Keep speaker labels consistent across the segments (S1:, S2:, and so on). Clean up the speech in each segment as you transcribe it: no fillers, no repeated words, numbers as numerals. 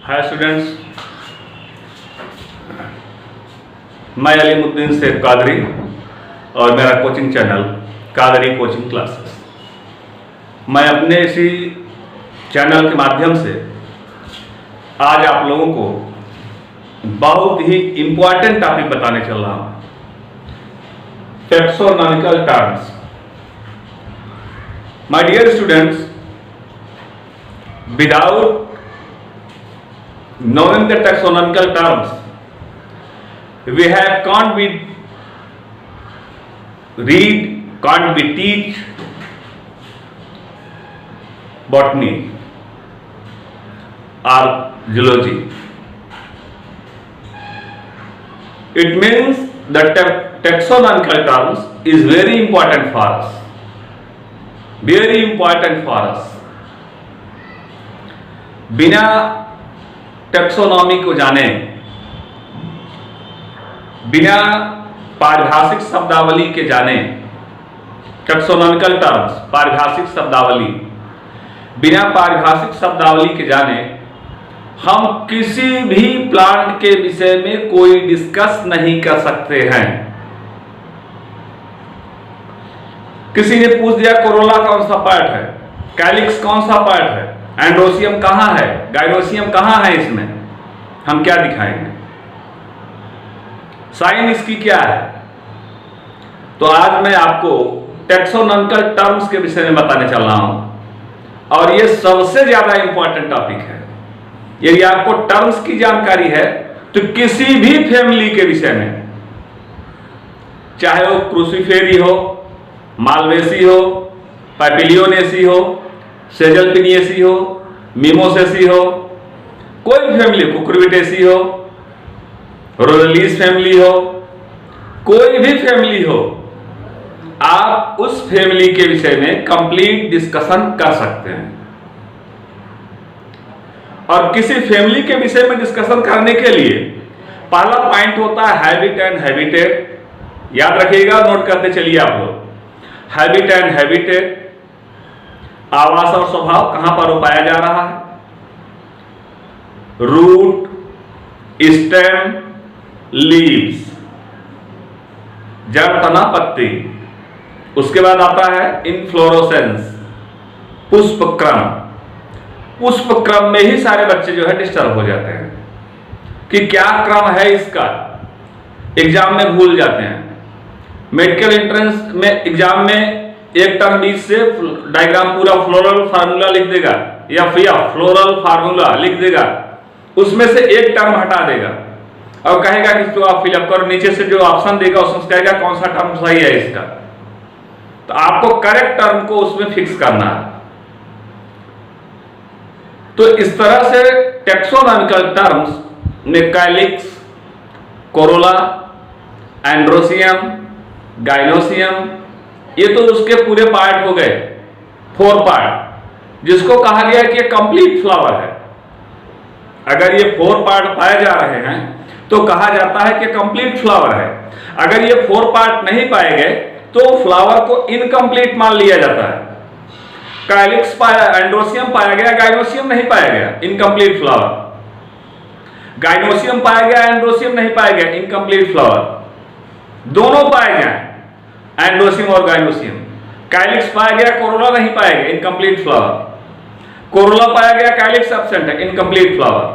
S1: Hi students, मैं अलीमुद्दीन शेख कादरी और मेरा coaching channel Qadri coaching classes. मैं अपने इसी चैनल के माध्यम से आज आप लोगों को बहुत ही इम्पोर्टेंट टॉपिक बताने चल रहा हूँ, taxonomical terms. My dear students, without knowing the taxonomical terms, we can't be read, can't be teach botany or zoology. It means the taxonomical terms is very important for us, very important for us. बिना taxonomy को जाने, बिना पारिभाषिक शब्दावली के जाने, taxonomical terms पारिभाषिक शब्दावली, बिना पारिभाषिक शब्दावली के जाने हम किसी भी प्लांट के विषय में कोई डिस्कस नहीं कर सकते हैं। किसी ने पूछ दिया कोरोला कौन सा पार्ट है, कैलिक्स कौन सा पार्ट है, एंड्रोसियम कहां है, गाइनोसियम कहां है, इसमें हम क्या दिखाएंगे, साइन इसकी क्या है। तो आज मैं आपको टैक्सोनॉमिकल टर्म्स के विषय में बताने चल रहा हूं और यह सबसे ज्यादा इंपॉर्टेंट टॉपिक है। यदि आपको टर्म्स की जानकारी है तो किसी भी फैमिली के विषय में, चाहे वो क्रूसीफेरी हो, मालवेसी हो, पैपिलियोनेसी हो, सेजलपिनियेसी हो, मिमोसेसी हो, कोई भी फैमिली, कुकुरबिटेसी हो, रोडलीस फैमिली हो, कोई भी फैमिली हो, आप उस फैमिली के विषय में कंप्लीट डिस्कशन कर सकते हैं। और किसी फैमिली के विषय में डिस्कशन करने के लिए पहला पॉइंट होता है हैबिट एंड हैबिटेट। याद रखिएगा, नोट करते चलिए आप लोग। हैबिट एंड हैबिटेट, आवास और स्वभाव, कहां पर वो पाया जा रहा है, रूट, स्टेम, लीव्स, जड़, तना, पत्ती। उसके बाद आता है इनफ्लोरोसेंस, पुष्प क्रम। पुष्प क्रम में ही सारे बच्चे जो है डिस्टर्ब हो जाते हैं कि क्या क्रम है इसका, एग्जाम में भूल जाते हैं। मेडिकल एंट्रेंस में एग्जाम में एक टर्म बीच से डायग्राम पूरा फ्लोरल फार्मूला लिख देगा या फिर फ्लोरल फार्मूला लिख देगा, उसमें से एक टर्म हटा देगा और कहेगा कि तो आप फिलअप करो। नीचे से जो ऑप्शन देगा उसमें कहेगा कौन सा टर्म सही है इसका। तो आपको करेक्ट टर्म को उसमें फिक्स करना है। तो इस तरह से टैक्सोनॉमिकल टर्म्स में कैलिक्स, कोरोला, एंड्रोसियम, गाइनोसियम, ये तो उसके पूरे पार्ट हो गए, 4 पार्ट, जिसको कहा गया कि ये कंप्लीट फ्लावर है। अगर ये 4 पार्ट पाए जा रहे हैं तो कहा जाता है कि कंप्लीट फ्लावर है। अगर ये 4 पार्ट नहीं पाए गए तो फ्लावर को इनकम्प्लीट मान लिया जाता है। कैलिक्स पाया, एंड्रोसियम पाया गया, गाइनोसियम नहीं पाया गया, इनकम्प्लीट फ्लावर। गाइनोसियम पाया गया, एंड्रोसियम नहीं पाया गया, इनकम्प्लीट फ्लावर। दोनों पाए गए, एंड्रोसियम और गाइनोसियम। कैलिक्स पाया गया, कोरोला नहीं पाया गया, इनकम्प्लीट फ्लावर। कोरोला पाया गया, कैलिक्स एब्सेंट है, इनकम्प्लीट फ्लावर।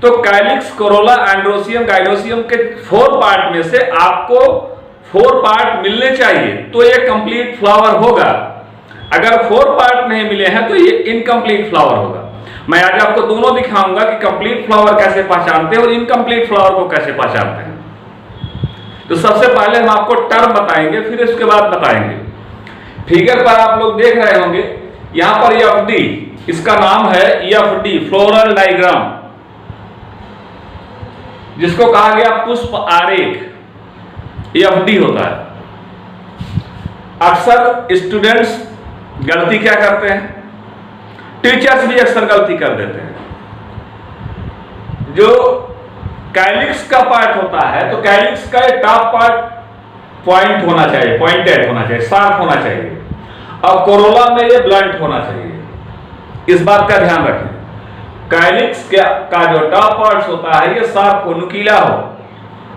S1: तो कैलिक्स, कोरोला, एंड्रोसियम, गाइनोसियम के 4 पार्ट में से आपको 4 पार्ट मिलने चाहिए तो ये कंप्लीट फ्लावर होगा। अगर 4 पार्ट नहीं मिले हैं तो ये इनकम्प्लीट फ्लावर होगा। मैं आज आपको दोनों दिखाऊंगा कि कंप्लीट फ्लावर कैसे पहचानते हैं और इनकम्प्लीट फ्लावर को कैसे पहचानते हैं। तो सबसे पहले हम आपको टर्म बताएंगे, फिर इसके बाद बताएंगे। फिगर पर आप लोग देख रहे होंगे, यहां पर एफडी, इसका नाम है एफडी, फ्लोरल डायग्राम, जिसको कहा गया पुष्प आरेख, एफडी होता है। अक्सर स्टूडेंट्स गलती क्या करते हैं, टीचर्स भी अक्सर गलती कर देते हैं। जो कैलिक्स का पार्ट होता है तो कैलिक्स का टॉप पार्ट पॉइंट होना चाहिए, पॉइंटेड होना चाहिए, शार्प होना चाहिए, और कोरोला में ये ब्लंट होना चाहिए। इस बात का ध्यान रखें। कैलिक्स का जो टॉप पार्ट्स होता है ये शार्प हो, नुकीला हो,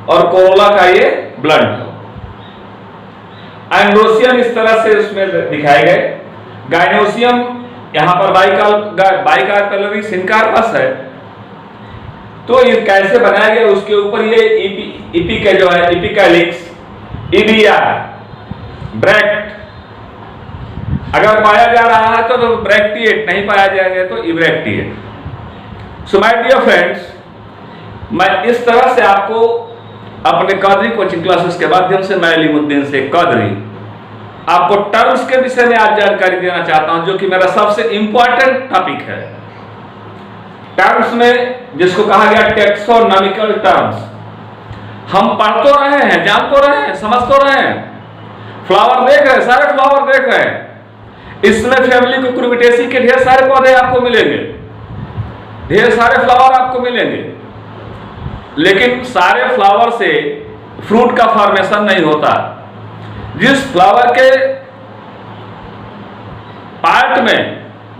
S1: और कोरोला का ये ब्लंट हो। एंड्रोसियम इस तरह से उसमें दिखाए गए। गाइनोसियम यहां पर बाइकार्पेलरी सिनकार्पस है। तो ये कैसे बनाया गया, उसके ऊपर ये इपी का जो है इपिकैलिक्स, ईबीआर, ब्रैक्ट अगर पाया जा रहा है तो ब्रैक्टिएट, नहीं पाया जाएगा तो इब्रैक्टिएट। सो माय डियर फ्रेंड्स, मैं इस तरह से आपको अपने कादरी कोचिंग क्लासेस के माध्यम से, मैं अलीमुद्दीन से कादरी, आपको टर्म्स के विषय में आज जानकारी देना चाहता हूं, जो कि मेरा सबसे इंपॉर्टेंट टॉपिक है। टर्म्स में जिसको कहा गया टेक्सोनॉमिकल टर्म्स, हम पढ़ तो रहे हैं, जान तो रहे हैं, समझ तो रहे हैं, फ्लावर देख रहे हैं, सारे फ्लावर देख रहे हैं। इसमें फैमिली कुकुरबिटेसी के ढेर सारे पौधे आपको मिलेंगे, ढेर सारे फ्लावर आपको मिलेंगे, लेकिन सारे फ्लावर से फ्रूट का फॉर्मेशन नहीं होता। जिस फ्लावर के पार्ट में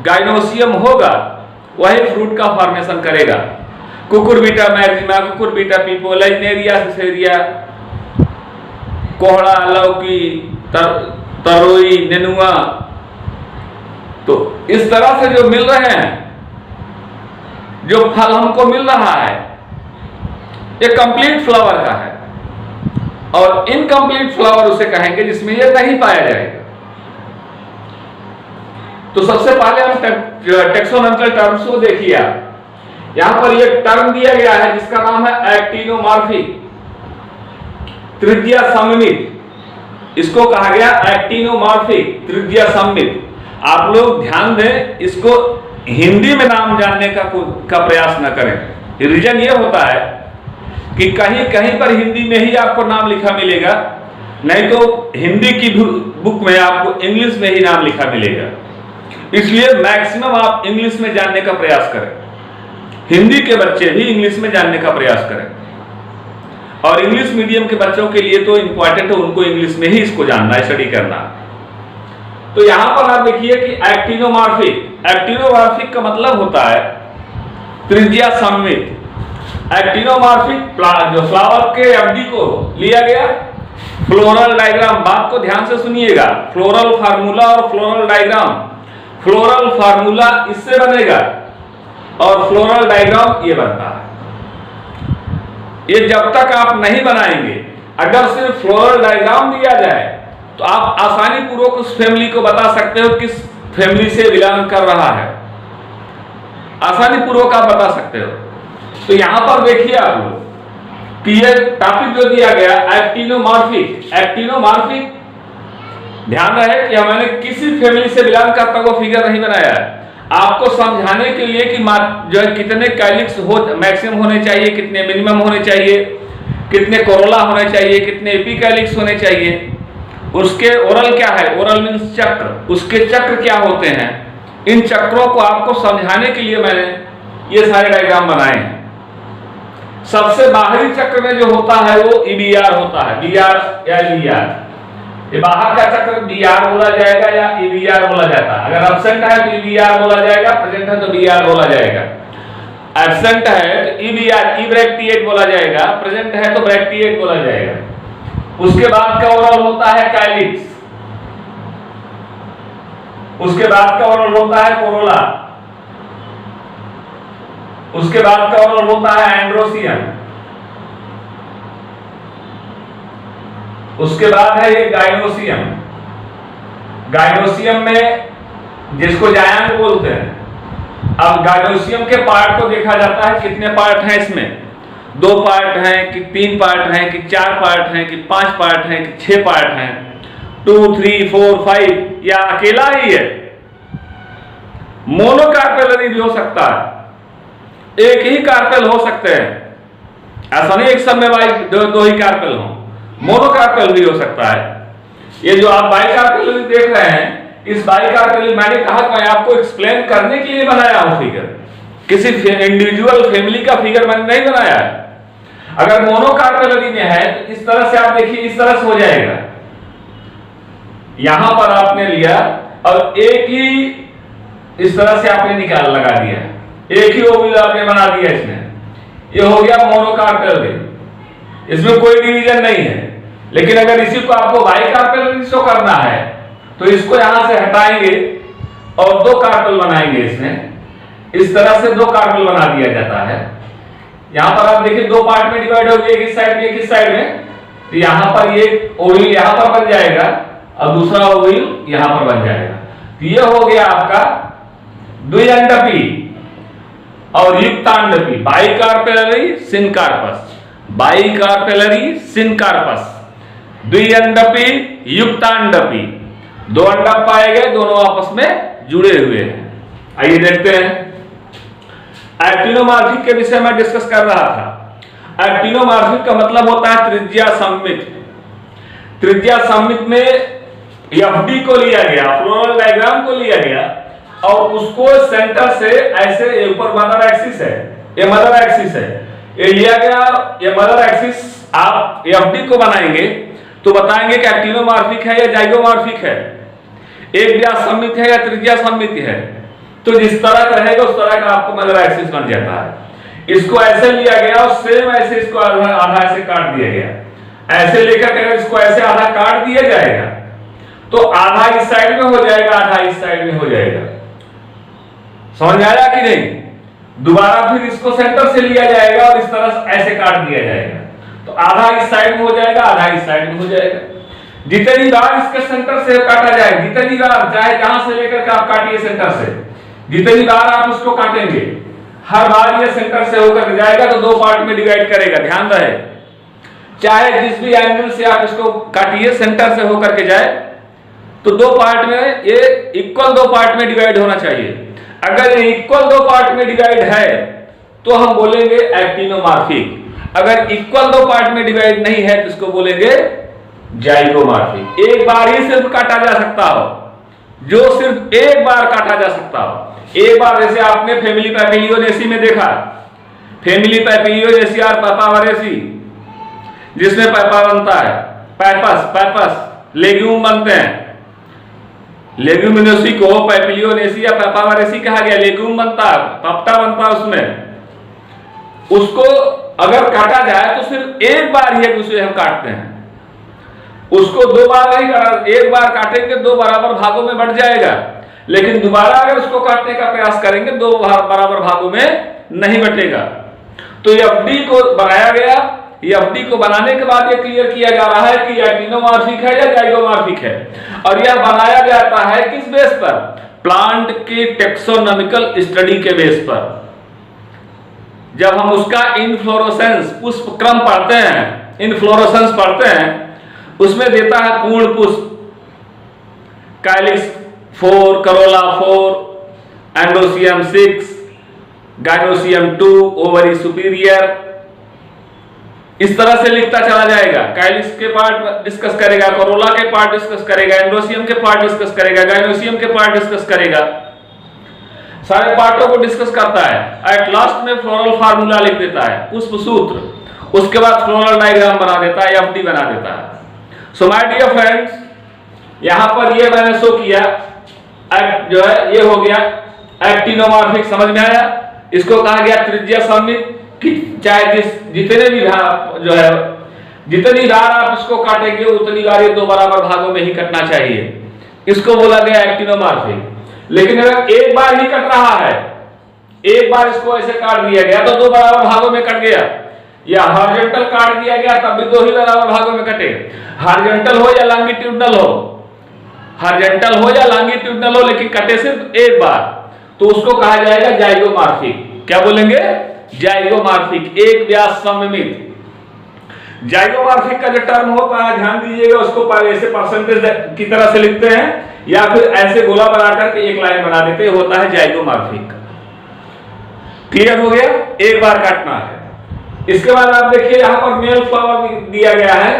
S1: गाइनोसियम होगा वही फ्रूट का फॉर्मेशन करेगा। कुकुरबिटा मैक्सिमा, कुकुरबिटा पीपो, लाइनेरिया सिसेरिया, कोहड़ा, लौकी, तरोई, नेनुआ, तो इस तरह से जो मिल रहे हैं, जो फल हमको मिल रहा है, ये कंप्लीट फ्लावर का है। और इनकम्प्लीट फ्लावर उसे कहेंगे जिसमें ये नहीं पाया जाएगा। तो सबसे पहले हम टेक्सोनॉमिकल टर्म्स को देखिए। यहां पर ये टर्म दिया गया है जिसका नाम है एक्टिनोमॉर्फिक, त्रिज्या सममित। इसको कहा गया एक्टिनोमॉर्फिक, त्रिज्या सममित। आप लोग ध्यान दें, इसको हिंदी में नाम जानने का प्रयास न करें। रीजन ये होता है कि कहीं कहीं पर हिंदी में ही आपको नाम लिखा मिलेगा, नहीं तो हिंदी की बुक में आपको इंग्लिश में ही नाम लिखा मिलेगा। इसलिए मैक्सिमम आप इंग्लिश में जानने का प्रयास करें। हिंदी के बच्चे भी इंग्लिश में जानने का प्रयास करें, और इंग्लिश मीडियम के बच्चों के लिए तो इंपॉर्टेंट है, उनको इंग्लिश में ही इसको जानना है, स्टडी करना। तो यहां पर आप देखिए कि एक्टिनोमॉर्फिक, एक्टिनोमॉर्फिक का मतलब होता है त्रिज्या सममित। एक्टिनोमॉर्फिक जो फ्लावर के अवधि को लिया गया, फ्लोरल डायग्राम, बात को ध्यान से सुनिएगा, फ्लोरल फार्मूला और फ्लोरल डायग्राम। फ्लोरल फार्मूला इससे बनेगा और फ्लोरल डायग्राम ये बनता है। ये जब तक आप नहीं बनाएंगे, अगर सिर्फ फ्लोरल डायग्राम दिया जाए तो आप आसानी पूर्वक उस फैमिली को बता सकते हो किस फैमिली से बिलोंग कर रहा है, आसानी पूर्वक आप बता सकते हो। तो यहां पर देखिए आप लोग कि ये टॉपिक जो दिया गया एक्टिनोमॉर्फिक, एक्टिनोमॉर्फिक, ध्यान रहे कि हमने किसी फैमिली से बिलोंग करता हुआ फिगर नहीं बनाया है, आपको समझाने के लिए कि जो है कितने कैलिक्स हो मैक्सिमम होने चाहिए, कितने मिनिमम होने चाहिए, कितने कोरोला होने चाहिए, कितने एपिकैलिक्स होने चाहिए, उसके ओरल क्या है, ओरल मींस चक्र, उसके चक्र क्या होते हैं, इन चक्रों को आपको समझाने के लिए मैंने ये सारे डायग्राम बनाए हैं। सबसे बाहरी चक्र में जो होता है वो ईबीआर होता है, बीआर या ईबीआर। ये बाहर का चक्र बीआर बोला जाएगा या ईबीआर बोला जाता है। अगर एब्सेंट है तो ईबीआर बोला जाएगा, प्रेजेंट है तो बीआर बोला जाएगा। एब्सेंट है तो ईबीआर, इब्रैक्टिएट बोला जाएगा, प्रेजेंट है तो ब्रैक्टिएट बोला जाएगा। उसके बाद का ओरल होता है कैलिक्स, उसके बाद का ओरल होता है कोरोला, उसके बाद का ओरल होता है एंड्रोसियम, उसके बाद है ये गाइनोसियम। गाइनोसियम में जिसको जायंट बोलते हैं। अब गाइनोसियम के पार्ट को देखा जाता है, कितने पार्ट हैं इसमें, 2 पार्ट हैं कि 3 पार्ट हैं कि 4 पार्ट हैं कि 5 पार्ट हैं कि 6 पार्ट हैं, 2, 3, 4, 5, या अकेला ही है। मोनोकार्पेलरी भी हो सकता है, एक ही कार्पेल हो सकते हैं, ऐसा नहीं एक सब में दो ही कार्पेल हो, मोनोकार्पेल भी हो सकता है। ये जो आप बाइकार्पेल देख रहे हैं, इस बाइकार्पेल मैंने कहा मैं आपको एक्सप्लेन करने के लिए बनाया हूं फिगर, किसी इंडिविजुअल फैमिली का फिगर मैंने नहीं बनाया है। अगर मोनोकार्पेलरी में है तो इस तरह से आप देखिए, इस तरह से हो जाएगा। यहां पर आपने लिया और एक ही इस तरह से आपने निकाल लगा दिया, एक ही ओव्यूल आपने बना दिया इसमें, ये हो गया मोनोकार्पेल रिंग, इसमें कोई डिवीजन नहीं है। लेकिन अगर इसी को आपको बाइकार्पेल रिंग शो करना है तो इसको यहां से हटाएंगे और दो कार्पेल बनाएंगे इसमें, इस तरह से दो कार्पेल बना दिया जाता है। यहां पर आप देखिए दो पार्ट में डिवाइड हो गया, एक इस साइड में एक इस साइड में, तो यहां पर ये ओव्यूल यहां पर बन जाएगा और दूसरा ओव्यूल यहां पर बन जाएगा। तो ये हो गया आपका द्विअंडपी और युक्तांडपी, बाइकार्पेलरी सिनकार्पस, बाइकार्पेलरी सिनकार्पस, द्विअंडपी युक्तांडपी, दो अंडा पाए गए, दोनों आपस में जुड़े हुए हैं। आइए देखते हैं। एक्टिनोमॉर्फिक के विषय में डिस्कस कर रहा था। एक्टिनोमॉर्फिक का मतलब होता है त्रिज्या सममित। त्रिज्या सममित में एफडी को लिया गया, फ्लोरल डायग्राम को लिया गया और उसको सेंटर से ऐसे ऊपर मदर एक्सिस है, ये मदर एक्सिस है, ये लिया गया, ये मदर एक्सिस आप एफडी को बनाएंगे तो बताएंगे कि एक्टिनोमॉर्फिक है या जाइगोमॉर्फिक है, एक व्यास सममित है या त्रिज्या सममित है। तो जिस तरह का रहेगा उस तरह का आपको मदर एक्सिस बन जाता है। इसको ऐसे लिया गया और सेम ऐसे इसको आधा ऐसे काट दिया गया, ऐसे लेकर अगर इसको ऐसे आधा काट दिया जाएगा तो आधा इस साइड में हो जाएगा, आधा इस साइड में हो जाएगा। समझ आया कि नहीं? दोबारा फिर इसको सेंटर से लिया जाएगा और इस तरह ऐसे काट दिया जाएगा, तो आधा इस साइड में हो जाएगा, आधा इस साइड में हो जाएगा। जितनी बार इसके सेंटर से काटा जाए, जितनी बार चाहे जहां से लेकर के आप काटिए सेंटर से, जितनी बार आप उसको काटेंगे हर बार ये सेंटर से होकर जाएगा तो दो पार्ट में डिवाइड करेगा। ध्यान रहे, चाहे जिस भी एंगल से आप इसको काटिए सेंटर से होकर के जाए तो दो पार्ट में ये इक्वल दो पार्ट में डिवाइड होना चाहिए। अगर ये इक्वल दो पार्ट में डिवाइड है तो हम बोलेंगे एक्टिनोमॉर्फिक। अगर इक्वल दो पार्ट में डिवाइड नहीं है तो इसको बोलेंगे जाइगोमॉर्फिक। एक बार ही सिर्फ काटा जा सकता हो, जो सिर्फ एक बार काटा जा सकता हो। एक बार जैसे आपने फैमिली पैपिलियोनेसी में देखा, फैमिली पैपिलियोनेसी और पैपावरेसी, जिसमें पैपा बनता है, पैपस लेग्यूम बनते हैं। लेग्यूमिनोसी को पैपिलियोनेसी या पैपावरेसी कहा गया, लेग्यूम बनता है, पपटा बनता है उसमें। उसको अगर काटा जाए तो सिर्फ एक बार ही उसे हम काटते हैं, उसको दो बार नहीं काटा। एक बार काटेंगे दो बराबर भागों में बढ़ जाएगा, लेकिन दोबारा अगर उसको काटने का प्रयास करेंगे दो बराबर भागों में नहीं बटेगा। तो एफडी को बनाया गया, एफडी को बनाने के बाद ये क्लियर किया जा रहा है कि एक्टिनोमॉर्फिक है या जाइगोमॉर्फिक है। और यह बनाया जाता है किस बेस पर? प्लांट के टेक्सोनॉमिकल स्टडी के बेस पर। जब हम उसका इनफ्लोरेसेंस पुष्प क्रम पढ़ते हैं, इनफ्लोरेसेंस पढ़ते हैं, उसमें देता है पूर्ण पुष्प, calyx 4, Corolla 4, androecium 6, gynoecium 2, ovary superior, इस तरह से लिखता चला जाएगा। कैलिक्स के पार्ट डिस्कस करेगा, करोला के पार्ट डिस्कस करेगा, एंड्रोसियम के पार्ट डिस्कस करेगा, गाइनोसियम के पार्ट डिस्कस करेगा, सारे पार्टों को डिस्कस करता है। एट लास्ट में फ्लोरल फार्मूला लिख देता है, पुष्प सूत्र, उसके बाद फ्लोरल डायग्राम बना देता है, एफडी बना देता है। सो माय डियर फ्रेंड्स, यहां पर ये मैंने शो किया, जो है ये हो गया एक्टिनोमॉर्फिक। समझ में आया? इसको कहा गया त्रिज्या सममित, कि चाहे जितने भी जो है जितनी बार आप इसको काटेंगे उतनी बार ये दो बराबर भागों में ही कटना चाहिए, इसको बोला गया एक्टिनोमॉर्फिक। लेकिन अगर एक बार ही कट रहा है, एक बार इसको ऐसे काट दिया गया तो दो बराबर भागों में कट गया, या हॉरिजॉन्टल काट दिया गया तब भी दो ही बराबर भागों में कटे। हॉरिजॉन्टल हो या लॉन्गिट्यूडनल हो, हॉरिजॉन्टल हो या लॉन्गिट्यूडनल हो, लेकिन कटे सिर्फ एक बार, तो उसको कहा जाएगा जाइगोमॉर्फिक। क्या बोलेंगे? जाइगोमॉर्फिक, एक व्यास सममित। जाइगोमॉर्फिक का जो टर्म होता है, ध्यान दीजिएगा, उसको ऐसे परसेंटेज की तरह से लिखते हैं या फिर ऐसे गोला बनाकर के एक लाइन बना देते हैं, होता है जाइगोमॉर्फिक। क्लियर हो गया? एक बार काटना है। इसके बाद आप देखिए यहां पर मेल फ्लावर दिया गया है,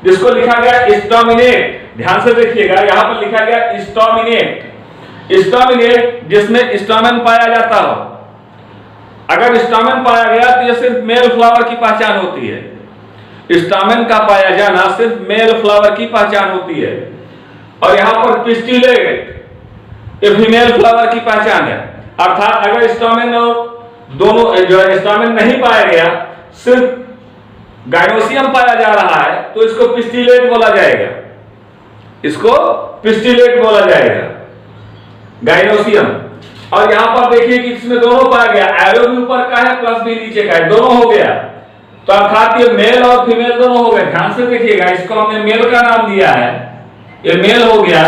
S1: जिसको लिखा गया स्टोमिनेट। ध्यान से देखिएगा, यहां पर लिखा गया स्टोमिनेट। स्टोमिनेट जिसमें स्टोमेन पाया जाता हो। अगर स्टोमेन पाया गया तो यह सिर्फ मेल फ्लावर की पहचान होती है। स्टोमेन का पाया जाना सिर्फ मेल फ्लावर की पहचान होती है। और यहां पर पिस्टिलेट ये फीमेल फ्लावर की पहचान है। अर्थात अगर स्टोमेन और दोनों जो है स्टामिन नहीं पाया गया, सिर्फ गाइनोसियम पाया जा रहा है, तो इसको पिस्टिलेट बोला जाएगा, इसको पिस्टिलेट बोला जाएगा, गाइनोसियम। और यहां पर देखिए कि इसमें दोनों पाया गया, एरो भी ऊपर का है प्लस भी नीचे का है, दोनों हो गया, तो अर्थात ये मेल और फीमेल दोनों हो गए। ध्यान से देखिएगा, इसको हमने मेल का नाम दिया है, ये मेल हो गया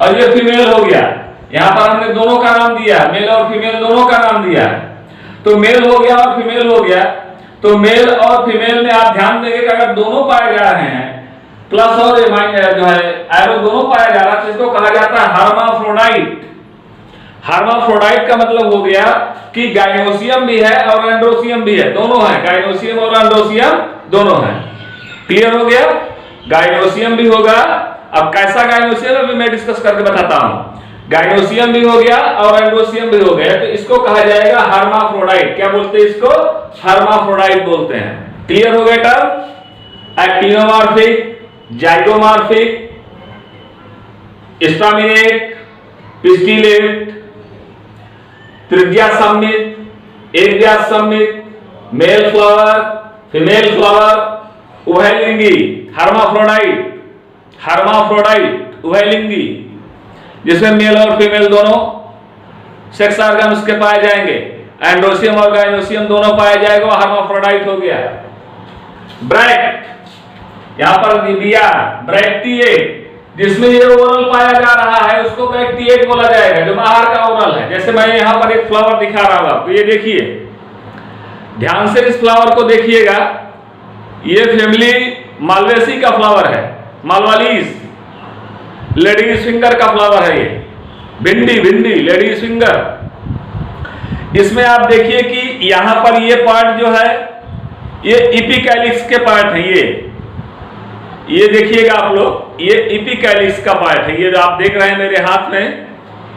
S1: और ये फीमेल हो गया। यहां पर हमने दोनों का नाम दिया, मेल और फीमेल दोनों का नाम दिया है, तो मेल हो गया और फीमेल हो गया। तो मेल और फीमेल में आप ध्यान देंगे कि अगर दोनों पाए जा रहे हैं, प्लस और जो है एरो दोनों पाया जा रहा है, तो इसको कहा जाता है हर्माफ्रोडाइट। हर्माफ्रोडाइट का मतलब हो गया कि गाइनोसियम भी है और एंड्रोसियम भी है, दोनों है, गाइनोसियम और एंड्रोसियम दोनों है। क्लियर हो गया? गाइनोसियम भी होगा। अब कैसा गाइनोसियम अभी मैं डिस्कस करके बताता हूं। गाइनोसियम भी हो गया और एंड्रोसियम भी हो गया, तो इसको कहा जाएगा हर्माफ्रोडाइट। क्या बोलते हैं इसको? हर्माफ्रोडाइट बोलते हैं। क्लियर हो गया टर्म? एक्टिनोमॉर्फिक, जाइगोमॉर्फिक, स्टामिनेट, पिस्टिलेट, त्रिज्या सममित, एकव्यास सममित, मेल फ्लावर, फीमेल फ्लावर, उभयलिंगी, हर्माफ्रोडाइट, हर्माफ्रोडाइट उभयलिंगी, जिसमें मेल और फीमेल दोनों सेक्स ऑर्गन उसके पाए जाएंगे, एंड्रोसियम और गाइनोसियम दोनों पाए जाएगा, हर्माफ्रोडाइट हो गया। ब्रैक्ट, यहां पर दिया ब्रैक्टिएट, जिसमें ये ओरल पाया जा रहा है उसको ब्रैक्टिएट बोला जाएगा, जो बाहर का ओरल है। जैसे मैं यहां पर एक फ्लावर दिखा रहा हूं आपको, ये देखिए, ध्यान से इस फ्लावर को देखिएगा, ये फैमिली मालवेसी का फ्लावर है, मालवालीज, लेडीज फिंगर का फ्लावर है, ये भिंडी, भिंडी लेडीज फिंगर। इसमें आप देखिए कि यहां पर ये पार्ट जो है ये इपिकैलिक्स के पार्ट है, ये देखिएगा आप लोग, ये इपिकैलिक्स का पार्ट है, ये जो आप देख रहे हैं मेरे हाथ में,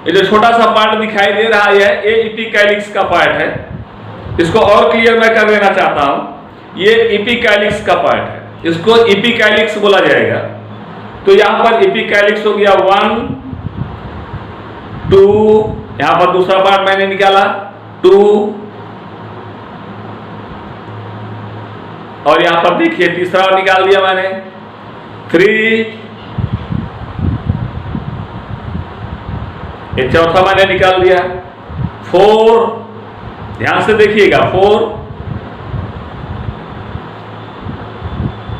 S1: ये जो छोटा सा पार्ट दिखाई दे रहा है ये इपिकैलिक्स का पार्ट है। इसको और क्लियर मैं कर देना चाहता हूं, ये इपिकैलिक्स का पार्ट है, इसको इपिकैलिक्स बोला जाएगा। तो यहां पर इपिकैलिक्स हो गया 1 2, यहां पर दूसरा पार्ट मैंने निकाला 2, और यहां पर देखिए तीसरा निकाल दिया मैंने 3, ये चौथा मैंने निकाल दिया 4, ध्यान से देखिएगा 4,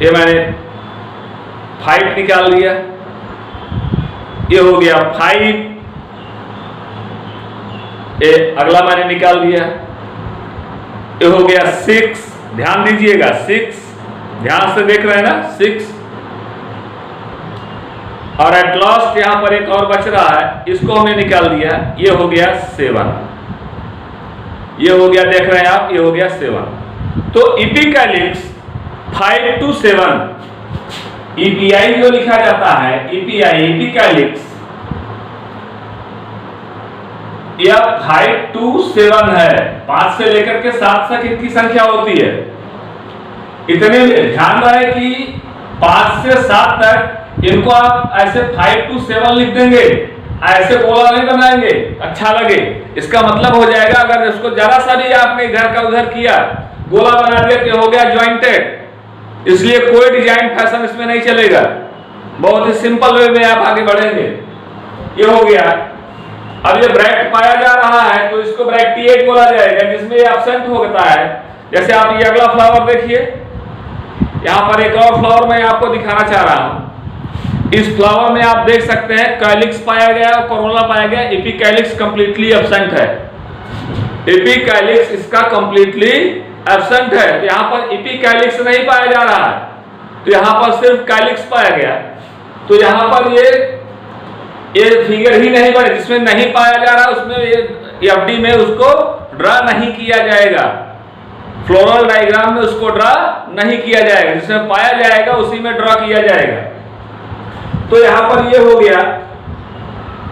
S1: ये मैंने 5 निकाल दिया, ये हो गया 5, ये अगला मैंने निकाल दिया, ये हो गया 6, ध्यान दीजिएगा 6, ध्यान से देख रहे हैं ना 6, और एट लास्ट यहां पर एक और बच रहा है, इसको हमने निकाल दिया, ये हो गया 7, ये हो गया, देख रहे हैं आप, ये हो गया 7। तो इपिकैलिक्स 5 to 7, ईपीआई जो लिखा जाता है, ईपीआई इपिकैलिक्स, यह 5 to 7 है, 5 से लेकर के 7 तक इनकी संख्या होती है। इतने में ध्यान रहे कि 5 से 7 तक इनको आप ऐसे 5 to 7 लिख देंगे, ऐसे गोला नहीं बनाएंगे, अच्छा लगे, इसका मतलब हो जाएगा अगर इसको जरा सा भी आपने इधर का उधर किया, गोला बना दिया तो हो गया ज्वाइंटेड। इसलिए कोई डिजाइन फैशन इसमें नहीं चलेगा, बहुत ही सिंपल वे में आप आगे बढ़ेंगे। ये हो गया। अब ये ब्रैक्ट पाया जा रहा है तो इसको ब्रैक्टिएट बोला जाएगा, जिसमें ये एब्सेंट होता है। जैसे आप ये अगला फ्लावर देखिए, यहाँ पर एक और फ्लावर मैं आपको दिखाना चाह रहा हूं। इस फ्लावर में आप देख सकते हैं कैलिक्स पाया गया और कोरोला पाया गया, एपिकैलिक्स कंप्लीटली एब्सेंट है। एपिकैलिक्स इसका कंप्लीटली एब्सेंट है, तो यहाँ पर एपिकैलिक्स नहीं पाया जा रहा है, तो यहाँ पर सिर्फ कैलिक्स पाया गया। तो यहाँ पर ये फिगर ही नहीं बने, जिसमें नहीं पाया जा रहा उसमें ये एफडी में उसको ड्रा नहीं किया जाएगा, फ्लोरल डायग्राम में उसको ड्रा नहीं किया जाएगा, जिसमें पाया जाएगा उसी में ड्रा किया जाएगा। तो यहां पर ये हो गया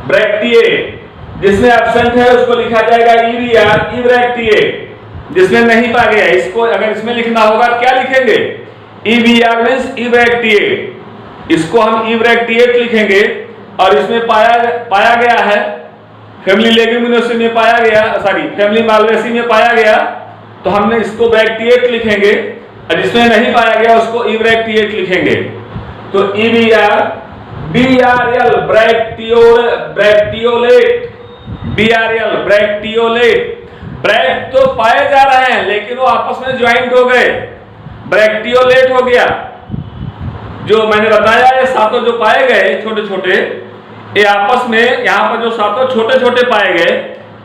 S1: ब्रैक्टिएट, जिसमें एब्सेंट है उसको लिखा जाएगा ईवीआर, इब्रैक्टिएट। जिसमें नहीं पाया गया, इसको अगर इसमें लिखना होगा तो क्या लिखेंगे? ईवीआर मींस इब्रैक्टिएट, इसको हम इब्रैक्टिएट लिखेंगे। और इसमें पाया गया है फैमिली लेग्यूमिनोसी में पाया गया, सॉरी फैमिली मालवेसी में पाया गया, तो हमने इसको ब्रैक्टिएट लिखेंगे, और जिसमें नहीं पाया गया उसको इब्रैक्टिएट लिखेंगे। तो EBR BRL ब्रैक्टियोलेट, BRL ब्रैक्टियोलेट। ब्रैक्ट तो पाए जा रहे हैं लेकिन वो आपस में ज्वाइंट हो गए, ब्रैक्टियोलेट हो गया। जो मैंने बताया ये सातों जो पाए गए छोटे छोटे, ये आपस में यहाँ पर जो सातों छोटे छोटे पाए गए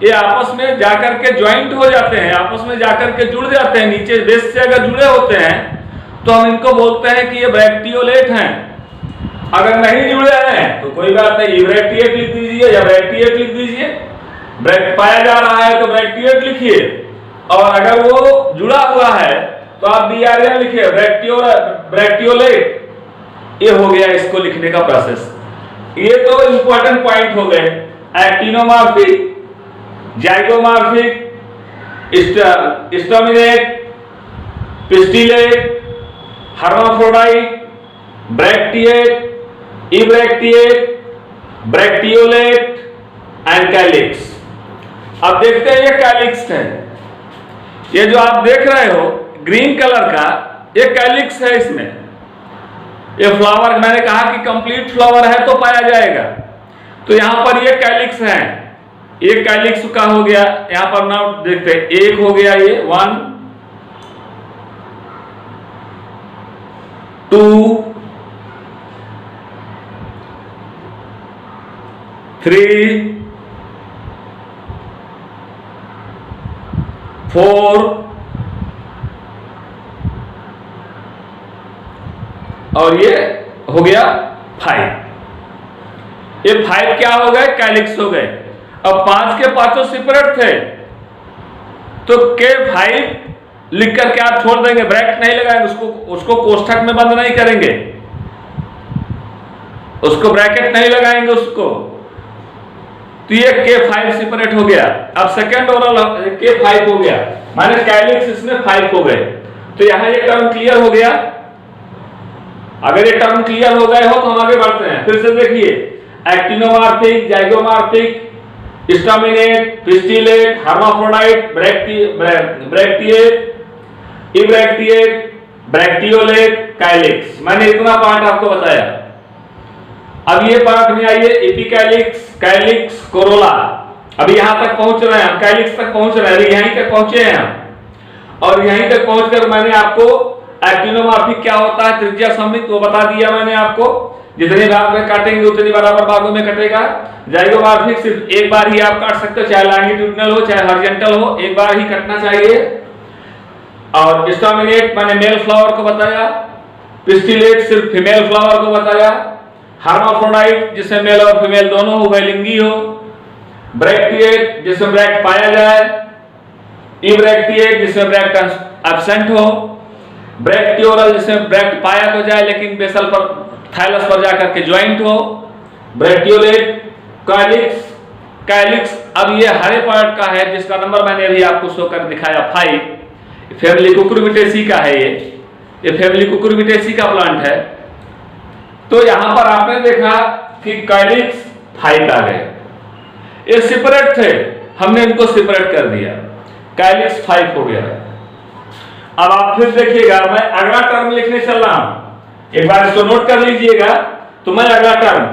S1: ये आपस में जाकर के ज्वाइंट हो जाते हैं, आपस में जाकर के जुड़ जाते हैं। नीचे बेस से अगर जुड़े होते हैं तो हम इनको बोलते हैं कि ये ब्रैक्टियोलेट हैं। अगर नहीं जुड़े हैं तो कोई बात नहीं, इब्रैक्टिएट लिख दीजिए या ब्रैक्टिएट लिख दीजिए। ब्रैक्ट पाया जा रहा है तो ब्रैक्टिएट लिखिए, और अगर वो जुड़ा हुआ है तो आप BRL लिखिए, ब्रैक्टियोलेट। ये हो गया इसको लिखने का प्रोसेस। ये तो इंपॉर्टेंट पॉइंट हो गए। Actinomorphic, zygomorphic, staminate, pistillate, hermaphrodite, bracteate, ebracteate, bracteolate and calyx. अब देखते हैं ये कैलिक्स है। ये जो आप देख रहे हो ग्रीन कलर का, ये कैलिक्स है। इसमें ये फ्लावर, मैंने कहा कि कंप्लीट फ्लावर है तो पाया जाएगा, तो यहां पर ये कैलिक्स है। एक कैलिक्स का हो गया, यहां पर नाउ देखते हैं, एक हो गया ये 1 2 3 4 और ये हो गया 5। ये 5 क्या हो गए? कैलिक्स हो गए। अब 5 के पांचों सेपरेट थे तो K5 लिख करके आप छोड़ देंगे, ब्रैकेट नहीं लगाएंगे, उसको कोष्ठक में बंद नहीं करेंगे, उसको ब्रैकेट नहीं लगाएंगे उसको। तो ये K5 सेपरेट हो गया। अब सेकेंड ओरल K5 हो गया, माने कैलिक्स इसमें 5 हो गए। तो यहां ये टर्म क्लियर हो गया। अगर ये टर्म क्लियर हो गए हो तो हम आगे बढ़ते हैं। फिर से देखिए, actinomorphic, zygomorphic, staminate, pistillate, hermaphrodite, bracteate, ebracteate, bracteolate, calyx. मैंने इतना पार्ट आपको बताया। अब ये पार्ट में आइए, एपिकैलिक्स, कैलिक्स, कोरोला। अभी यहां तक पहुंच रहे हैं हम, कैलिक्स तक पहुंच रहे हैं, अभी यहीं तक पहुंचे हैं हम। और यहीं तक पहुंचकर मैंने आपको एक्टिनोमॉर्फिक क्या होता है, त्रिज्या सममित, वो बता दिया मैंने आपको। जितने भाग में काटेंगे उतनी बराबर भागों में कटेगा। जाइगोमॉर्फिक सिर्फ एक बार ही आप काट सकते हो, चाहे लॉन्गिट्यूडिनल हो चाहे हॉरिजॉन्टल हो, एक बार ही कटना चाहिए। और स्टैमिनेट मैंने मेल फ्लावर को बताया, पिस्टिलेट सिर्फ फीमेल फ्लावर को बताया, हर्माफ्रोडाइट जिसमें मेल और फीमेल दोनों हो, लिंगी हो, ब्रैक्टिएट जिसमें ब्रैक्ट पाया जाए, इब्रैक्टिएट जिसमें ब्रैक्ट एब्सेंट हो, ब्रैक्टियोरल जिसमें ब्रैक्ट पाया तो जाए लेकिन बेसल पर, थाइलस पर जाकर के ज्वाइंट हो, ब्रैक्टियोलेट, कैलिक्स, कैलिक्स। अब ये हरे पार्ट का है जिसका नंबर मैंने अभी आपको शो कर दिखाया 5। फैमिली कुकुरबिटेसी का है ये फैमिली कुकुरबिटेसी का प्लांट है। तो यहां पर आपने देखा कि कैलिक्स 5 आ गए। ये सेपरेट थे, हमने इनको सेपरेट कर दिया, कैलिक्स 5 हो गया। अब आप फिर देखिएगा, मैं अगला टर्म लिखने चल रहा हूं, एक बार इसको नोट कर लीजिएगा। तो मैं अगला टर्म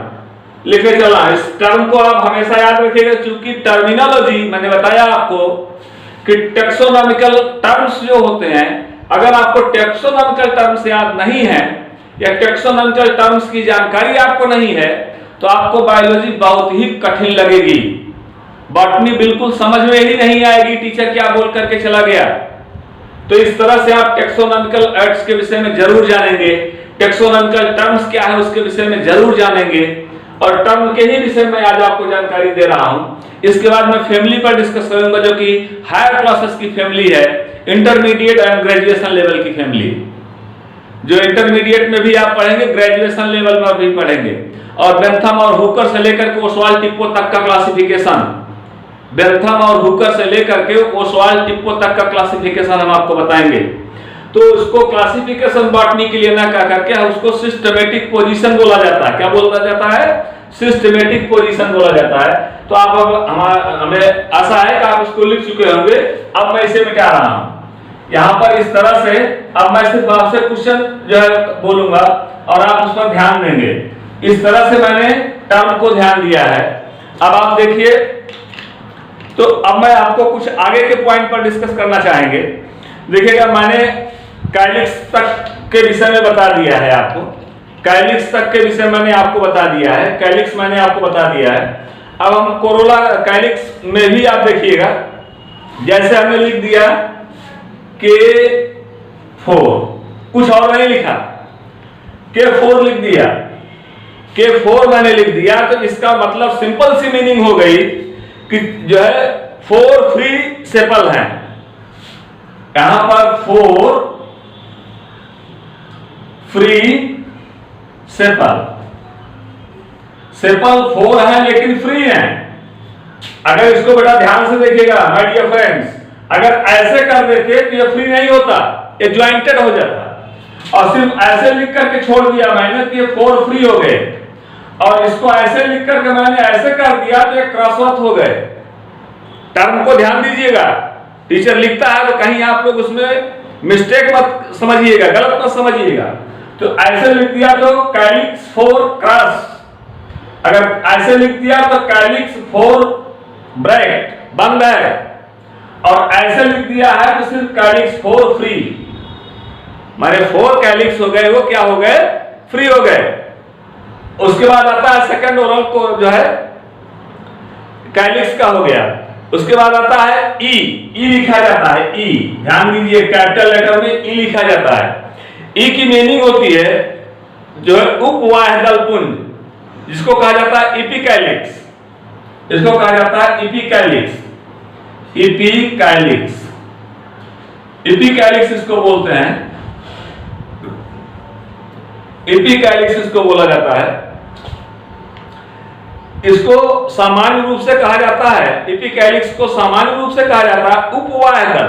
S1: लिखने चल रहा हूं। इस टर्म को आप हमेशा याद रखिएगा, क्योंकि टर्मिनोलॉजी मैंने बताया आपको कि टेक्सोनॉमिकल टर्म्स जो होते हैं, अगर आपको टेक्सोनॉमिकल टर्म्स याद नहीं है या टेक्सोनॉमिकल टर्म्स की जानकारी आपको नहीं है तो आपको बायोलॉजी बहुत ही कठिन लगेगी। बॉटनी बिल्कुल समझ में ही नहीं आएगी, टीचर क्या बोल करके चला गया। तो इस तरह से आप टेक्सोनॉमिकल एक्ट्स के विषय में जरूर जानेंगे, टेक्सोनॉमिकल टर्म्स क्या है उसके विषय में जरूर जानेंगे, और टर्म के ही विषय में आज आपको जानकारी दे रहा हूं। इसके बाद मैं फैमिली पर डिस्कस करूंगा, जो कि हायर क्लासेस की फैमिली है, इंटरमीडिएट एंड ग्रेजुएशन लेवल की फैमिली। जो इंटरमीडिएट में भी आप पढ़ेंगे, ग्रेजुएशन लेवल में भी पढ़ेंगे। और बेंथम और हुकर से लेकर के ओसवाल्ड टिप्पो तक का क्लासिफिकेशन, बेंथम और हुकर से लेकर के ओसवाल्ड टिप्पो तक का क्लासिफिकेशन हम आपको बताएंगे। तो उसको क्लासिफिकेशन बॉटनी के लिए ना क्या करके उसको सिस्टमेटिक पोजीशन बोला जाता है। क्या बोला जाता है? सिस्टमेटिक पोजीशन बोला जाता है। तो आप हमें आशा है कि आप इसको लिख चुके होंगे। अब मैं इसे मिटा रहा हूं यहां पर इस तरह से। अब मैं सिर्फ आपसे क्वेश्चन जो है बोलूंगा और आप उस पर ध्यान देंगे। इस तरह से मैंने टर्म को ध्यान दिया है। अब आप देखिए, तो अब मैं आपको कुछ आगे के पॉइंट पर डिस्कस करना चाहेंगे। देखिएगा, मैंने कैलिक्स तक के विषय में बता दिया है आपको। कैलिक्स तक के विषय मैंने आपको बता दिया है, कैलिक्स मैंने आपको बता दिया है। अब हम कोरोला कैलिक्स में भी आप देखिएगा, जैसे हमने लिख दिया K4, कुछ और नहीं लिखा, K4 लिख दिया, K4 मैंने लिख दिया। तो इसका मतलब सिंपल सी मीनिंग हो गई कि जो है 4 फ्री सेपल हैं। यहां पर 4 फ्री सेपल 4 है लेकिन फ्री है। अगर इसको बेटा ध्यान से देखिएगा माय डियर फ्रेंड्स, अगर ऐसे कर देते तो ये फ्री नहीं होता, ये ज्वाइंटेड हो जाता। और सिर्फ ऐसे लिख करके छोड़ दिया मैंने कि ये 4 फ्री हो गए, और इसको ऐसे लिख करके मैंने ऐसे कर दिया तो ये क्रॉसवर्थ हो गए। टर्म को ध्यान दीजिएगा, टीचर लिखता है तो कहीं आप लोग उसमें मिस्टेक मत समझिएगा, गलत मत समझिएगा। तो ऐसे लिख दिया तो कैलिक्स 4 क्रॉस, अगर ऐसे लिख दिया तो कैलिक्स 4 ब्रैकेट बंद है, और ऐसे लिख दिया है तो सिर्फ कैलिक्स 4 फ्री, माने 4 कैलिक्स हो गए, वो क्या हो गए, फ्री हो गए। उसके बाद आता है सेकंड ओरल को जो है कैलिक्स का हो गया। उसके बाद आता है ई लिखा जाता है, ई ध्यान दीजिए, कैपिटल लेटर में ई लिखा जाता है। ई की मीनिंग होती है जो है उपवाहदल पुंज, जिसको कहा जाता है इपिकैलिक्स, इसको कहा जाता है इपिकैलिक्स, इपिकैलिक्स, इपिकैलिक्स इसको बोलते हैं, इपिकैलिक्स इसको बोला जाता है। इसको सामान्य रूप से कहा जाता है, इपिकैलिक्स को सामान्य रूप से कहा जाता है उपवाहदल,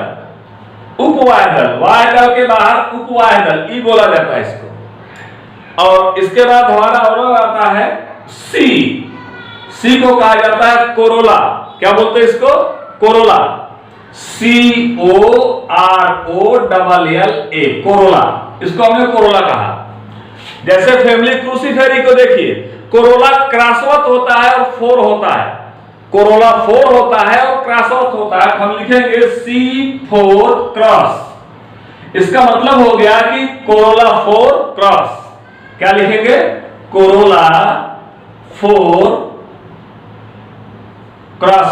S1: उपवाहदल, वाहदल के बाहर उपवाहदल ई बोला जाता है इसको। और इसके बाद हमारा और आता है सी, सी को कहा जाता है कोरोला, क्या बोलते हैं इसको, कोरोला, COROLLA, कोरोला, इसको हमने कोरोला कहा। जैसे फैमिली क्रूसीफेरी को देखिए, कोरोला क्रॉसवर्थ होता है और 4 होता है, कोरोला 4 होता है और क्रॉसवर्थ होता है, हम लिखेंगे C4 क्रॉस। इसका मतलब हो गया कि कोरोला 4 क्रॉस, क्या लिखेंगे, कोरोला 4 क्रॉस,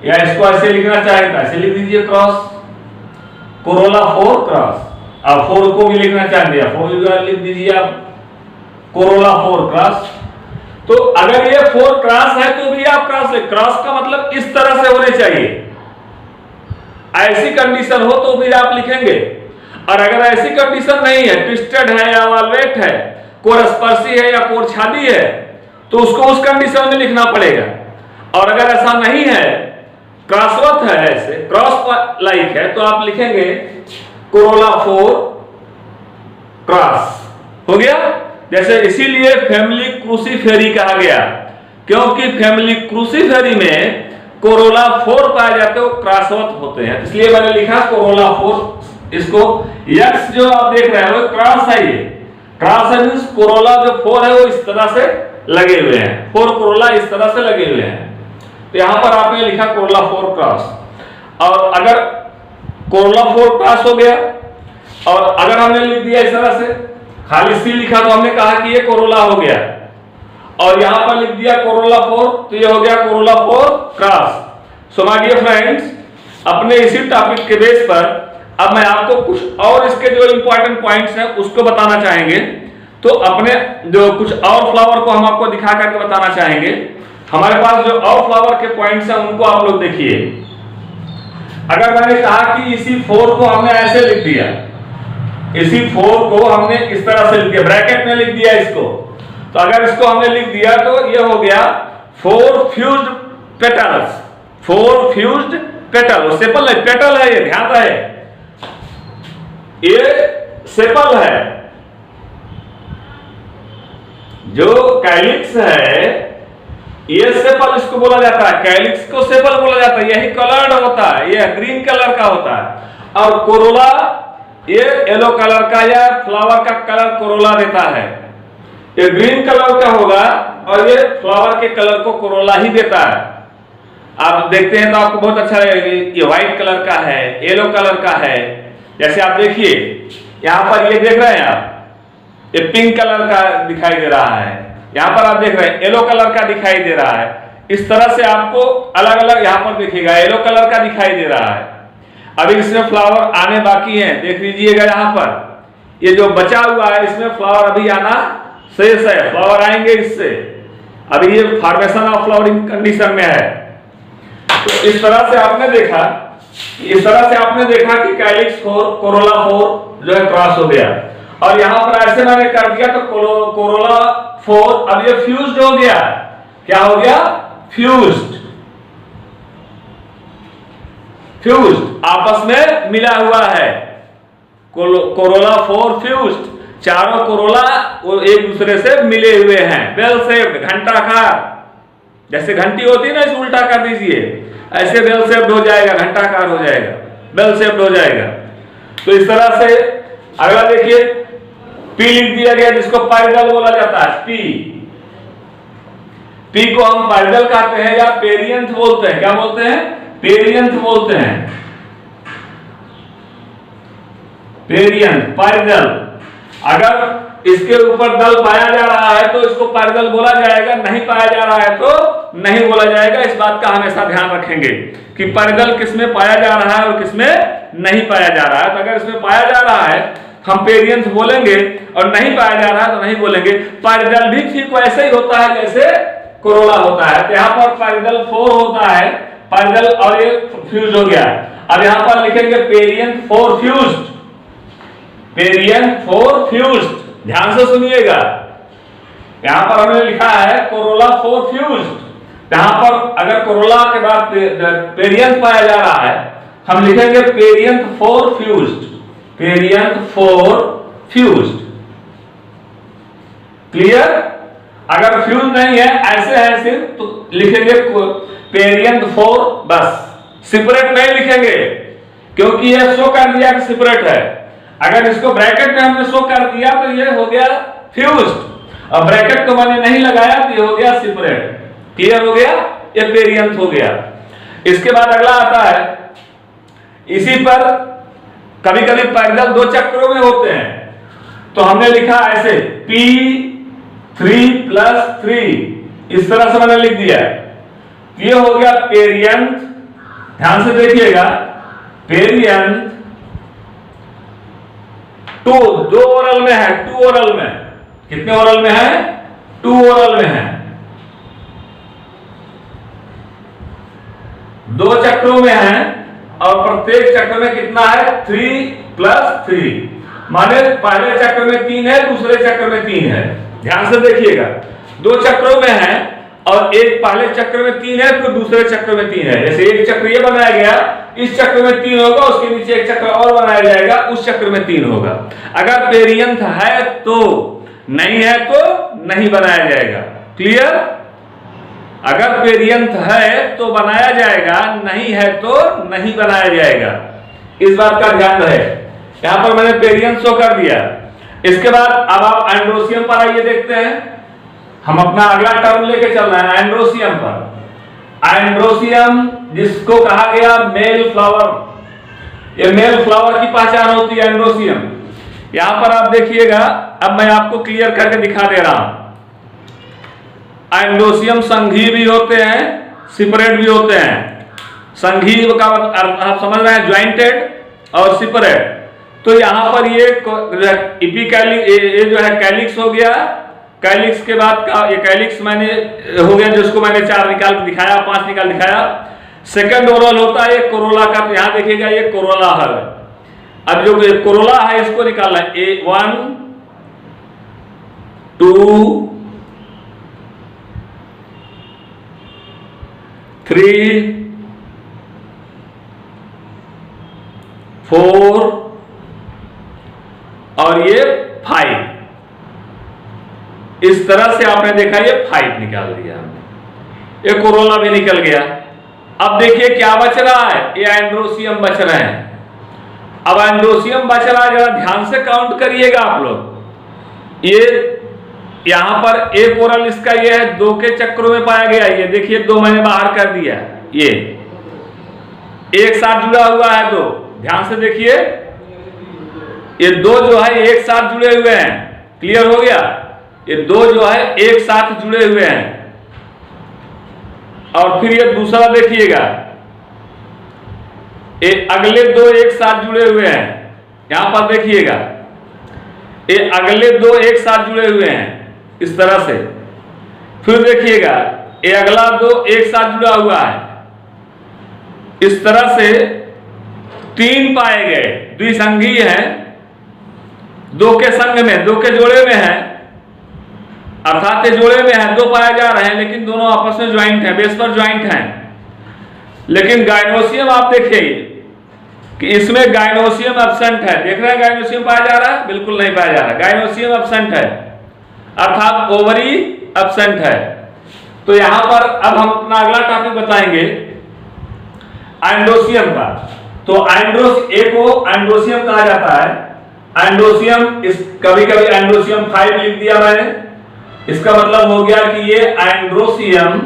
S1: या इसको ऐसे लिखना चाहे तो ऐसे लिख दीजिए क्रॉस, कोरोला 4 क्रॉस। अब 4 को भी लिखना चाहेंगे 4 लिख दीजिए आप, कोरोला 4 क्रॉस। तो अगर ये 4 क्रॉस है तो भी आप क्रॉस लिख, क्रॉस का मतलब इस तरह से होने चाहिए, ऐसी कंडीशन हो तो भी आप लिखेंगे। और अगर ऐसी कंडीशन नहीं है, ट्विस्टेड है या वालवेट है, कोरस्पर्शी है या कोरछादी है, तो उसको उस कंडीशन में लिखना पड़ेगा। और अगर ऐसा नहीं है, क्रॉसवर्थ है, ऐसे क्रॉस लाइक है, तो आप लिखेंगे कोरोला 4 क्रॉस, हो गया। जैसे इसीलिए फैमिली क्रूसीफेरी कहा गया, क्योंकि फैमिली क्रूसीफेरी में कोरोला 4 पाए जाते हो, क्रॉसवर्थ होते हैं, इसलिए मैंने लिखा कोरोला 4। इसको यक्स जो आप देख रहे हैं वो क्रॉस है, ये क्रॉस है, मींस कोरोला जो 4 है वो इस तरह से लगे हुए हैं, 4 कोरोला इस तरह से लगे हुए हैं। तो यहां पर आपने लिखा कोरोला 4 क्रॉस। और अगर कोरोला 4 क्रॉस हो गया, और अगर हमने लिख दिया इस तरह से खाली सी लिखा तो हमने कहा कि ये कोरोला हो गया, और यहां पर लिख दिया कोरोला 4 तो ये हो गया Corolla 4 cross. So my dear friends, अपने इसी टॉपिक के बेस पर अब मैं आपको कुछ और इसके जो इंपॉर्टेंट पॉइंट्स हैं उसको बताना चाहेंगे। तो अपने जो कुछ और फ्लावर को हम आपको दिखा करके बताना चाहेंगे। हमारे पास जो और फ्लावर के पॉइंट्स हैं उनको आप लोग देखिए। अगर मैंने कहा कि इसी 4 को हमने ऐसे लिख दिया, इसी 4 को हमने इस तरह से लिख दिया, ब्रैकेट में लिख दिया इसको, तो अगर इसको हमने लिख दिया तो ये हो गया 4 fused petals, 4 fused petal, sepal है, पेटल है, ये ध्यान रहे, ये सेपल है। जो कैलिक्स है ये सेपल इसको बोला जाता है, कैलिक्स को सेपल बोला जाता है। यही कलर्ड होता है, ये ग्रीन कलर का होता है। और कोरोला ये येलो कलर का या फ्लावर का कलर कोरोला देता है। ये ग्रीन कलर का होगा और ये फ्लावर के कलर को कोरोला ही देता है। आप देखते हैं तो आपको बहुत अच्छा लगेगा। ये व्हाइट कलर का है, येलो कलर का है। जैसे आप देखिए यहाँ पर ये देख रहे हैं आप, ये पिंक कलर का दिखाई दे रहा है। यहाँ पर आप देख रहे हैं येलो कलर का दिखाई दे रहा है। इस तरह से आपको अलग अलग यहाँ पर देखिएगा येलो कलर का दिखाई दे रहा है। अभी इसमें फ्लावर आने बाकी हैं, देख लीजिएगा यहाँ पर ये जो बचा हुआ है इसमें फ्लावर अभी आना शेष है, फ्लावर आएंगे इससे। अभी ये फॉर्मेशन ऑफ फ्लावरिंग कंडीशन में है। तो इस तरह से आपने देखा, कि कैलिक्स 4 कोरोला 4 जो है क्रॉस हो गया। और यहाँ पर ऐसे मैंने कर दिया तो कोरोला 4 अब ये फ्यूज्ड हो गया। क्या हो गया? फ्यूज्ड आपस में मिला हुआ है। कोरोला 4 फ्यूज्ड, चारों कोरोला वो एक दूसरे से मिले हुए हैं। बेल शेप्ड, घंटाकार, जैसे घंटी होती है ना, इसे उल्टा कर दीजिए, ऐसे बेल शेप्ड हो जाएगा, घंटाकार हो जाएगा, बेल शेप्ड हो जाएगा। तो इस तरह से अगला देखिए, पी लिख दिया गया जिसको पैरिडल बोला जाता है। पी को हम पैरिडल कहते हैं या पेरियंथ बोलते हैं। क्या बोलते हैं? पेरियंथ बोलते हैं। पेरियंथ, पैरिडल। अगर इसके ऊपर दल पाया जा रहा है तो इसको पैरिडल बोला जाएगा, नहीं पाया जा रहा है तो नहीं बोला जाएगा। इस बात का हमेशा ध्यान रखेंगे कि पैरिडल किसमें पाया जा रहा है और किसमें नहीं पाया जा रहा है। तो अगर इसमें पाया जा रहा है हम पेरियंथ बोलेंगे और नहीं पाया जा रहा है तो नहीं बोलेंगे। पैरिडल भी ठीक वैसे ही होता है जैसे कोरोला होता है। तो यहाँ पर पैरिडल 4 होता है, पैरिडल, और ये फ्यूज हो गया। अब यहाँ पर लिखेंगे पेरियंथ 4 फ्यूज्ड, पेरियंथ 4 फ्यूज्ड। ध्यान से सुनिएगा, यहां पर हमने लिखा है कोरोला 4 फ्यूज्ड। यहां पर अगर कोरोला के बाद पेरियंथ पाया जा रहा है हम लिखेंगे perianth 4 fused, perianth 4 fused. Clear? अगर फ्यूज नहीं है, ऐसे है सिर्फ, तो लिखेंगे पेरियंथ 4 बस, सेपरेट नहीं लिखेंगे क्योंकि यह शो कर दिया कि सेपरेट है। अगर इसको ब्रैकेट में हमने शो कर दिया तो ये हो गया फ्यूज्ड, और ब्रैकेट को मैंने नहीं लगाया तो ये हो गया सेपरेट। क्लियर हो गया? ये पेरियंथ हो गया। इसके बाद अगला आता है, इसी पर कभी कभी पैरिडल 2 चक्रों में होते हैं, तो हमने लिखा ऐसे P3 + 3, इस तरह से मैंने लिख दिया। ये हो गया पेरियंथ। ध्यान से देखिएगा, पेरियंथ 2 ओरल में है, 2 ओरल में। कितने ओरल में है? 2 ओरल में है। 2 चक्रों में है और प्रत्येक चक्र में कितना है? 3 + 3, माने पहले चक्र में 3 है, दूसरे चक्र में 3 है। ध्यान से देखिएगा, 2 चक्रों में है और एक पहले चक्र में 3 है, फिर दूसरे चक्र में 3 है। जैसे एक चक्र ये बनाया गया, इस चक्र में 3 होगा, उसके नीचे एक चक्र और बनाया जाएगा, उस चक्र में 3 होगा। अगर पेरियंथ है तो, नहीं है तो नहीं बनाया जाएगा। क्लियर? अगर पेरियंथ है तो बनाया जाएगा, नहीं है तो नहीं बनाया जाएगा। इस बात का ध्यान रहे। यहां पर मैंने पेरियंथ शो कर दिया। इसके बाद अब आप एंड्रोसियम पर आइए, देखते हैं। हम अपना अगला टर्म लेके चल रहे हैं एंड्रोसियम पर। एंड्रोसियम जिसको कहा गया मेल फ्लावर, ये मेल फ्लावर की पहचान होती है एंड्रोसियम। यहां पर आप देखिएगा, अब मैं आपको क्लियर करके दिखा दे रहा हूं। एंड्रोसियम संघीय भी होते हैं, सेपरेट भी होते हैं। संघीय का आप समझ रहे हैं, ज्वाइंटेड और सेपरेट। तो यहां पर ये एपिकैलिक्स, ये जो है कैलिक्स हो गया। कैलिक्स के बाद का ये कैलिक्स मैंने हो गया, जिसको मैंने 4 निकाल के दिखाया, 5 निकाल दिखाया। सेकंड ओरल होता है ये कोरोला का, तो यहां देखिएगा ये कोरोला है। अब जो ये कोरोला है इसको निकालना है। 1 2 3 4 और ये 5। इस तरह से आपने देखा ये 5 निकाल दिया हमने। ये कोरोला भी निकल गया। अब देखिए क्या बच रहा है, ये एंड्रोसियम बच रहे हैं। अब एंड्रोसियम बच रहा है, जरा ध्यान से काउंट करिएगा आप लोग। ये यहां पर एक ओरल इसका ये है, 2 के चक्रों में पाया गया। ये देखिए 2 मैंने बाहर कर दिया, ये एक साथ जुड़ा हुआ है 2, ध्यान से देखिए ये 2 जो है एक साथ जुड़े हुए हैं। क्लियर हो गया, ये 2 जो है एक साथ जुड़े हुए हैं। और फिर ये दूसरा देखिएगा, ये अगले 2 एक साथ जुड़े हुए हैं। यहां पर देखिएगा ये अगले 2 एक साथ जुड़े हुए हैं इस तरह से। फिर देखिएगा ये अगला 2 एक साथ जुड़ा हुआ है। इस तरह से 3 पाए गए, द्विसंगी हैं, 2 के संग में, 2 के जोड़े में है, अर्थात ये जोड़े में है, 2 पाए जा रहे हैं, लेकिन दोनों आपस में ज्वाइंट हैं, बेस पर ज्वाइंट हैं। लेकिन गायनोसियम आप देखिए कि इसमें गायनोसियम एब्सेंट है। देख रहे हैं गायनोसियम पाया जा रहा है? बिल्कुल नहीं पाया जा रहा, गायनोसियम एब्सेंट है, अर्थात ओवरी एब्सेंट है। तो यहां पर अब हम अपना अगला टॉपिक बताएंगे एंडोसियम का। तो एक को एंडोसियम कहा जाता है। एंडोसियम, इस कभी कभी एंडोसियम 5 लिख दिया मैंने, इसका मतलब हो गया कि ये एंड्रोसियम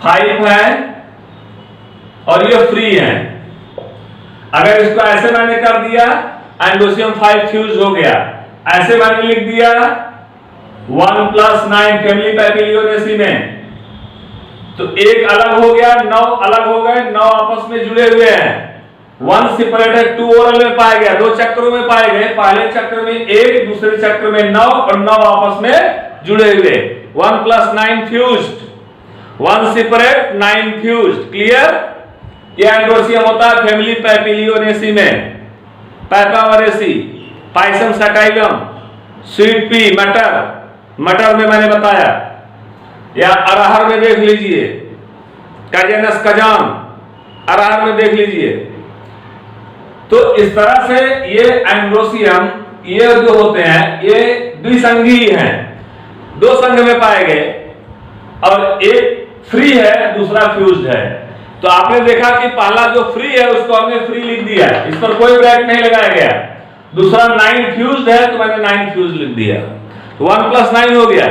S1: 5 है और ये फ्री है। अगर इसको ऐसे मैंने कर दिया, एंडोसियम 5 फ्यूज हो गया, ऐसे मैंने लिख दिया 1+9 फैमिली पैपिलियोनेसी में, तो एक अलग हो गया, 9 अलग हो गए, 9 आपस में जुड़े हुए हैं। 1 सेपरेटेड, 2 ओरल में पाए गए, 2 चक्रों में पाए गए, पहले चक्र में 1, दूसरे चक्र में 9 और 9 आपस में जुड़े हुए। 1+9 फ्यूज्ड, 1 सेपरेट 9 फ्यूज्ड। क्लियर? ये एंड्रोसियम होता है फैमिली पैपिलियोनेसी में। पैपावरेसी, पाइसम सटाइलम, स्वीट पी, मटर में मैंने बताया, या अरहर में देख लीजिए, काजेनस कजाम, अरहर में देख लीजिए। तो इस तरह से ये एंड्रोसियम, ये जो होते हैं ये द्विसंगी हैं, 2 संघ में पाए गए और एक फ्री है, दूसरा फ्यूज्ड है। तो आपने देखा कि पहला जो फ्री है उसको हमने फ्री लिख दिया, इस पर कोई ब्रैकेट नहीं लगाया गया। दूसरा 9 फ्यूज्ड है तो मैंने 9 फ्यूज लिख दिया, तो 1+9 हो गया।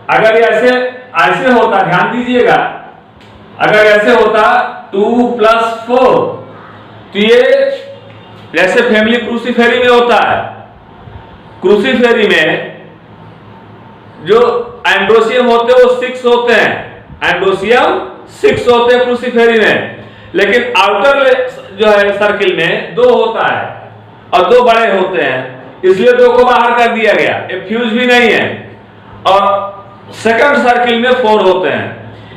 S1: अगर ऐसे होता, ध्यान दीजिएगा, अगर ऐसे होता 2+4, तो ये जैसे फैमिली क्रूसीफेरी में होता है, क्रूसीफेरी में जो एंड्रोसियम होते हैं वो 6 होते हैं, एंड्रोसियम 6 होते हैं क्रूसीफेरी में। लेकिन आउटर जो है सर्किल में 2 होता है और 2 बड़े होते हैं, इसलिए 2 को बाहर कर दिया गया, ये फ्यूज भी नहीं है। और सेकंड सर्किल में 4 होते हैं,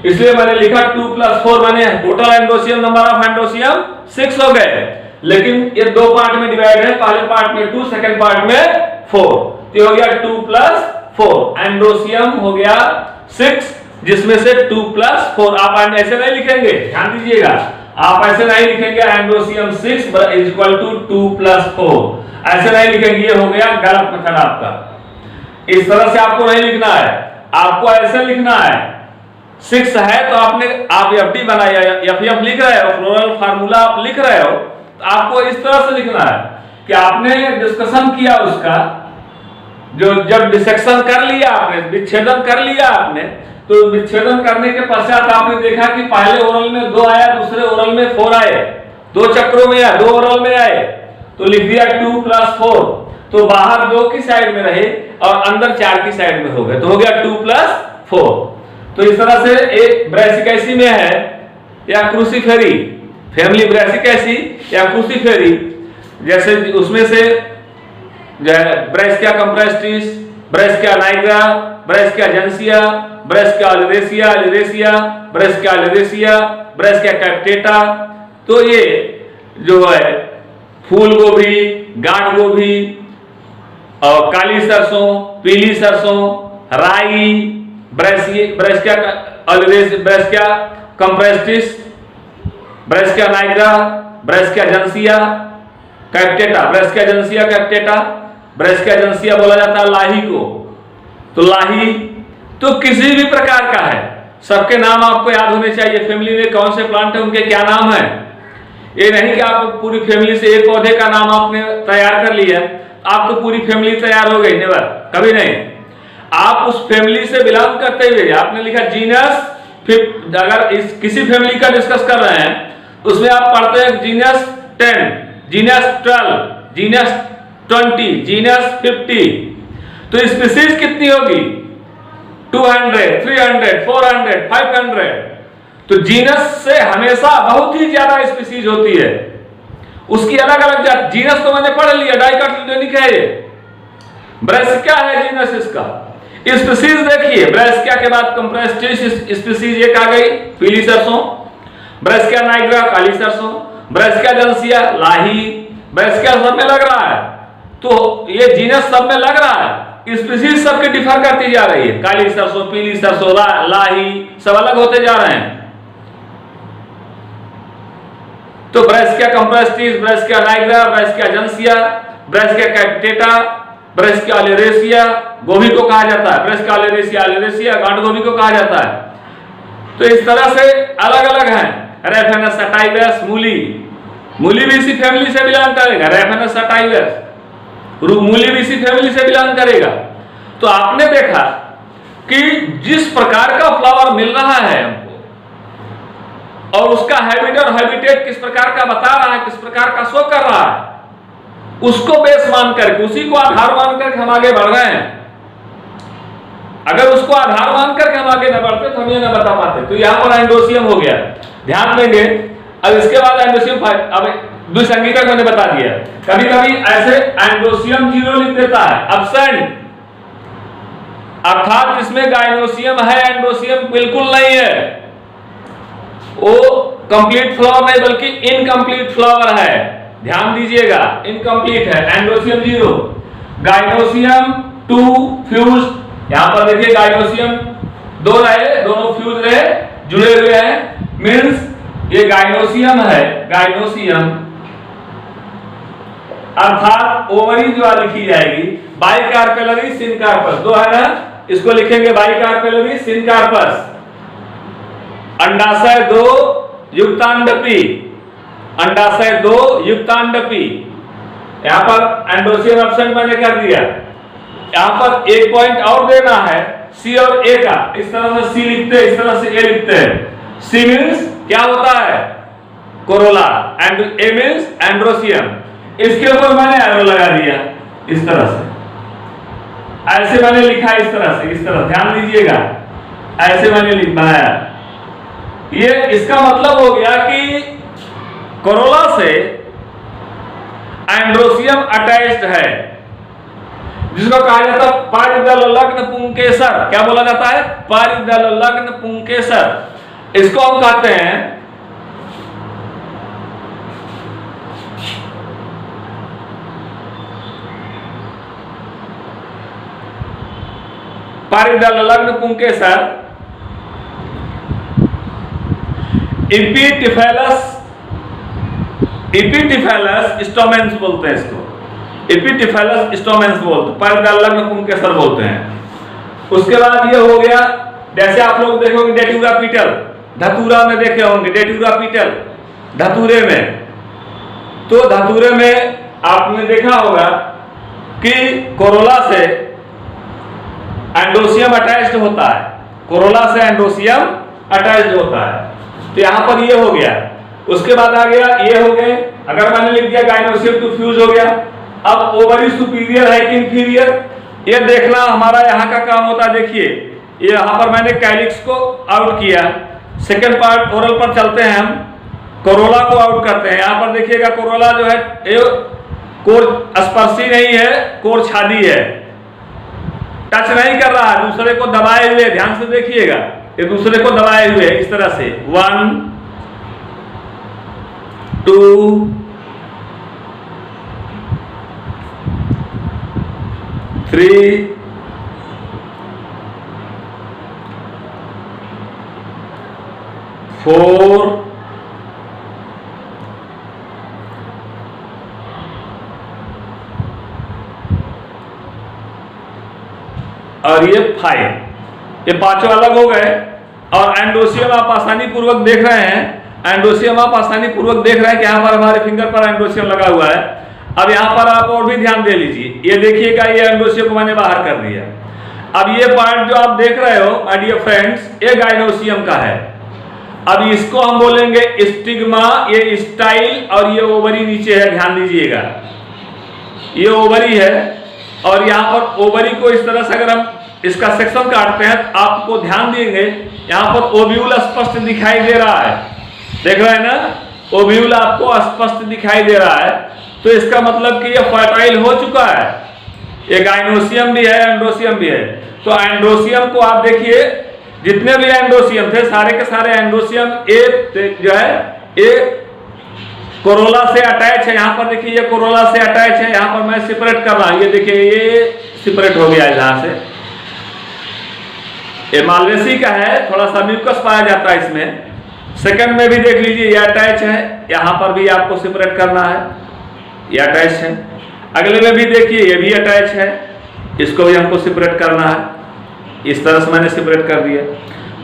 S1: इसलिए मैंने लिखा 2+4, मैंने total androecium, number of androecium 6 हो गए। लेकिन ये 2 पार्ट में डिवाइड है, पहले पार्ट में 2, सेकंड पार्ट में 4, तो हो गया 2+4, एंड्रोसियम हो गया 6, जिसमें से 2+4। आप ऐसे नहीं लिखेंगे, ध्यान दीजिएगा, आप ऐसे नहीं लिखेंगे एंड्रोसियम 6 = 2+4, ऐसे नहीं लिखेंगे, ये हो गया गलत मेथड आपका। इस तरह से आपको नहीं लिखना है, आपको ऐसे लिखना है। 6 है तो आप एफडी बनाया, एफएफ लिख रहे हो, फ्लोरल फार्मूला आप लिख रहे हो, तो आपको इस तरह से लिखना है कि आपने डिस्कशन किया उसका, जो जब डिसेक्शन कर लिया आपने, विच्छेदन कर लिया आपने, तो विच्छेदन करने के पश्चात आपने देखा कि पहले ओरल में 2 आया, दूसरे ओरल में 4 आए, 2 चक्रों में आए, 2 ओरल में आए, तो लिख दिया 2+4, तो बाहर 2 की साइड में रहे और अंदर 4 की साइड में हो गए, तो हो गया 2+4। तो इस तरह से एक ब्रैसिकेसी में है या क्रूसीफेरी, फैमिली ब्रैसिकेसी या क्रूसीफेरी, जैसे उसमें से brassica campestris, brassica nigra, brassica juncea, brassica oleracea, brassica oleracea, brassica capitata. तो ये जो है फूल गोभी, गांठ गोभी और काली सरसों, पीली सरसों, राई, brassica campestris, brassica nigra, brassica juncea capitata, brassica juncea capitata, brassica juncea बोला जाता है लाही को, तो लाही तो किसी भी प्रकार का है, सबके नाम आपको याद होने चाहिए। फैमिली में कौन से प्लांट है, उनके क्या नाम है। ये नहीं कि आप पूरी फैमिली से एक पौधे का नाम आपने तैयार कर लिया, आप तो पूरी फैमिली तैयार हो गई, नेवर, कभी नहीं। आप उस फैमिली से बिलोंग करते हुए आपने लिखा जीनस, फिर अगर इस किसी फैमिली का डिस्कस कर रहे हैं उसमें आप पढ़ते हैं जीनस 10, जीनस 12, जीनस 20, जीनस 50। तो स्पीसीज कितनी होगी? 200, 300, 400, 500। तो जीनस से हमेशा बहुत ही ज्यादा स्पीसीज होती है, उसकी अलग अलग जात। जीनस तो मैंने पढ़ लिया, डाइकोटिलेडोनिक है ये। ब्रासिका है जीनस इसका। स्पीसीज देखिए, ब्रासिका के बाद कंप्रेस्टिव स्पीसीज एक आ गई, पीली सरसों। ब्रासिका नाइग्रा, काली सरसों। ब्रासिका जंसिया, लाही। ब्रासिका सब में लग रहा है, तो ये जीनस सब में लग रहा है, स्पीसीज सबके डिफर करती जा रही है। काली सरसों, पीली सरसों, लाही, सब अलग होते जा रहे हैं। तो brassica campestris, brassica nigra, brassica juncea, brassica capitata, brassica oleracea, गोभी को कहा जाता है। ब्रासिका ओलेरेसिया, गांठ गोभी को कहा जाता है। तो इस तरह से अलग अलग हैं। रेफेनस सटाइवस, मूली भी इसी फैमिली से बिलोंग करेगा। रेफेनस सटाइवस, मूली भी इसी फैमिली से बिलोंग करेगा। तो आपने देखा कि जिस प्रकार का फ्लावर मिल रहा है हमको, और उसका हैबिट और हैबिटेट किस प्रकार का बता रहा है, किस प्रकार का शो कर रहा है, उसको बेस मान करके, उसी को आधार मान करके हम आगे बढ़ रहे हैं। अगर उसको आधार मान करके हम आगे न बढ़ते तो हम ये न बता पाते। तो यहां पर एंडोसियम हो गया, ध्यान देंगे। अब इसके बाद एंडोसियम, अब द्विसंगीतक मैंने बता दिया। कभी कभी ऐसे एंडोसियम 0 लिख देता है, एब्सेंट, अर्थात इसमें गाइनोसियम है, एंडोसियम बिल्कुल नहीं है। वो कंप्लीट फ्लावर नहीं बल्कि इनकम्प्लीट फ्लावर है, ध्यान दीजिएगा, इनकम्प्लीट है। एंडोसियम 0, गाइनोसियम 2 फ्यूज। यहां पर देखिए गाइनोसियम 2 रहे, दोनों फ्यूज रहे, जुड़े हुए हैं, मींस ये गाइनोसियम है। गाइनोसियम अर्थात ओवरी जो लिखी जाएगी बाइकार्पेलरी सिनकार्पस, 2 है ना, इसको लिखेंगे बाइकार्पेलरी सिनकार्पस। अंडाशय 2 युक्तांडपी, अंडाशय 2 युक्तांडपी। यहां पर एंडोसियम एब्सेंट मैंने कर दिया। यहां पर एक पॉइंट और देना है, सी और ए का। इस तरह से सी लिखते हैं, इस तरह से ए लिखते हैं। सी मींस क्या होता है? Corolla, and A means androecium. इसके ऊपर मैंने एरो लगा दिया इस तरह से, ऐसे मैंने लिखा इस तरह से, इस तरह ध्यान दीजिएगा, ऐसे मैंने बनाया। ये इसका मतलब हो गया कि कोरोला से एंड्रोसियम अटैच्ड है, जिसको कहा जाता है पारिदल लग्न पुंकेसर। क्या बोला जाता है? पारिदल लग्न पुंकेसर। इसको हम कहते हैं पारिदल लग्न पुंकेसर। इपिटिफेलस, इपिटिफेलस स्टोमेंस बोलते हैं इसको, इपिटिफेलस स्टोमेंस बोलते हैं, पारिदल लग्न पुंकेसर बोलते हैं। उसके बाद ये हो गया, जैसे आप लोग देखोगे डेट्यूरा पीटल, धतूरा में देखे होंगे डेट्यूरा पीटल, धतूरे में। तो धतूरे में आपने देखा होगा कि कोरोला से एंडोसियम अटैच्ड होता है, कोरोला से एंडोसियम अटैच्ड होता है। तो यहां पर ये हो गया। उसके बाद आ गया ये हो गए, अगर मैंने लिख दिया गाइनोसियम टू फ्यूज हो गया। अब ओवरी सुपीरियर है कि इंफीरियर, ये देखना हमारा यहाँ का काम होता है। देखिए ये यहाँ पर मैंने कैलिक्स को आउट किया। सेकेंड पार्ट ओरल पर चलते हैं, हम कोरोला को आउट करते हैं। यहाँ पर देखिएगा कोरोला जो है ये कोर स्पर्शी नहीं है, कोर छादी है, टच नहीं कर रहा है, दूसरे को दबाए हुए, ध्यान से देखिएगा, ये दूसरे को दबाए हुए इस तरह से 1 2 3 4 और ये 5। ये पांचों अलग हो गए। और एंडोसियम आप आसानी पूर्वक देख रहे हैं, एंडोसियम आप आसानी पूर्वक देख रहे हैं कि यहाँ पर हमारे फिंगर पर एंडोसियम लगा हुआ है। अब यहाँ पर आप और भी ध्यान दे लीजिए, ये देखिएगा ये एंडोसियम को मैंने बाहर कर दिया। अब ये पार्ट जो आप देख रहे हो माय डियर फ्रेंड्स, ये गाइनोसियम का है। अब इसको हम बोलेंगे स्टिग्मा, ये स्टाइल, और ये ओवरी नीचे है, ध्यान दीजिएगा ये ओवरी है। और यहाँ पर ओवरी को इस तरह से अगर हम इसका सेक्शन काटते हैं तो आपको ध्यान देंगे यहाँ पर ओव्यूल स्पष्ट दिखाई दे रहा है, देख रहे हैं ना, ओव्यूल आपको स्पष्ट दिखाई दे रहा है। तो इसका मतलब कि ये फर्टाइल हो चुका है। ये गाइनोसियम भी है, एंड्रोसियम भी है। तो एंड्रोसियम को आप देखिए, जितने भी एंड्रोसियम थे सारे के सारे एंड्रोसियम ए जो है ए कोरोला से अटैच है। यहाँ पर देखिए ये कोरोला से अटैच है, यहाँ पर मैं सेपरेट कर रहा हूं, ये देखिए ये सेपरेट हो गया है यहाँ से। ये मालवेसी का है, थोड़ा सा म्यूकस पाया जाता है इसमें। सेकंड में भी देख लीजिए ये अटैच है, यहाँ पर भी आपको सेपरेट करना है, ये अटैच है। अगले में भी देखिए ये भी अटैच है, इसको भी हमको सेपरेट करना है। इस तरह से मैंने सेपरेट कर दिया।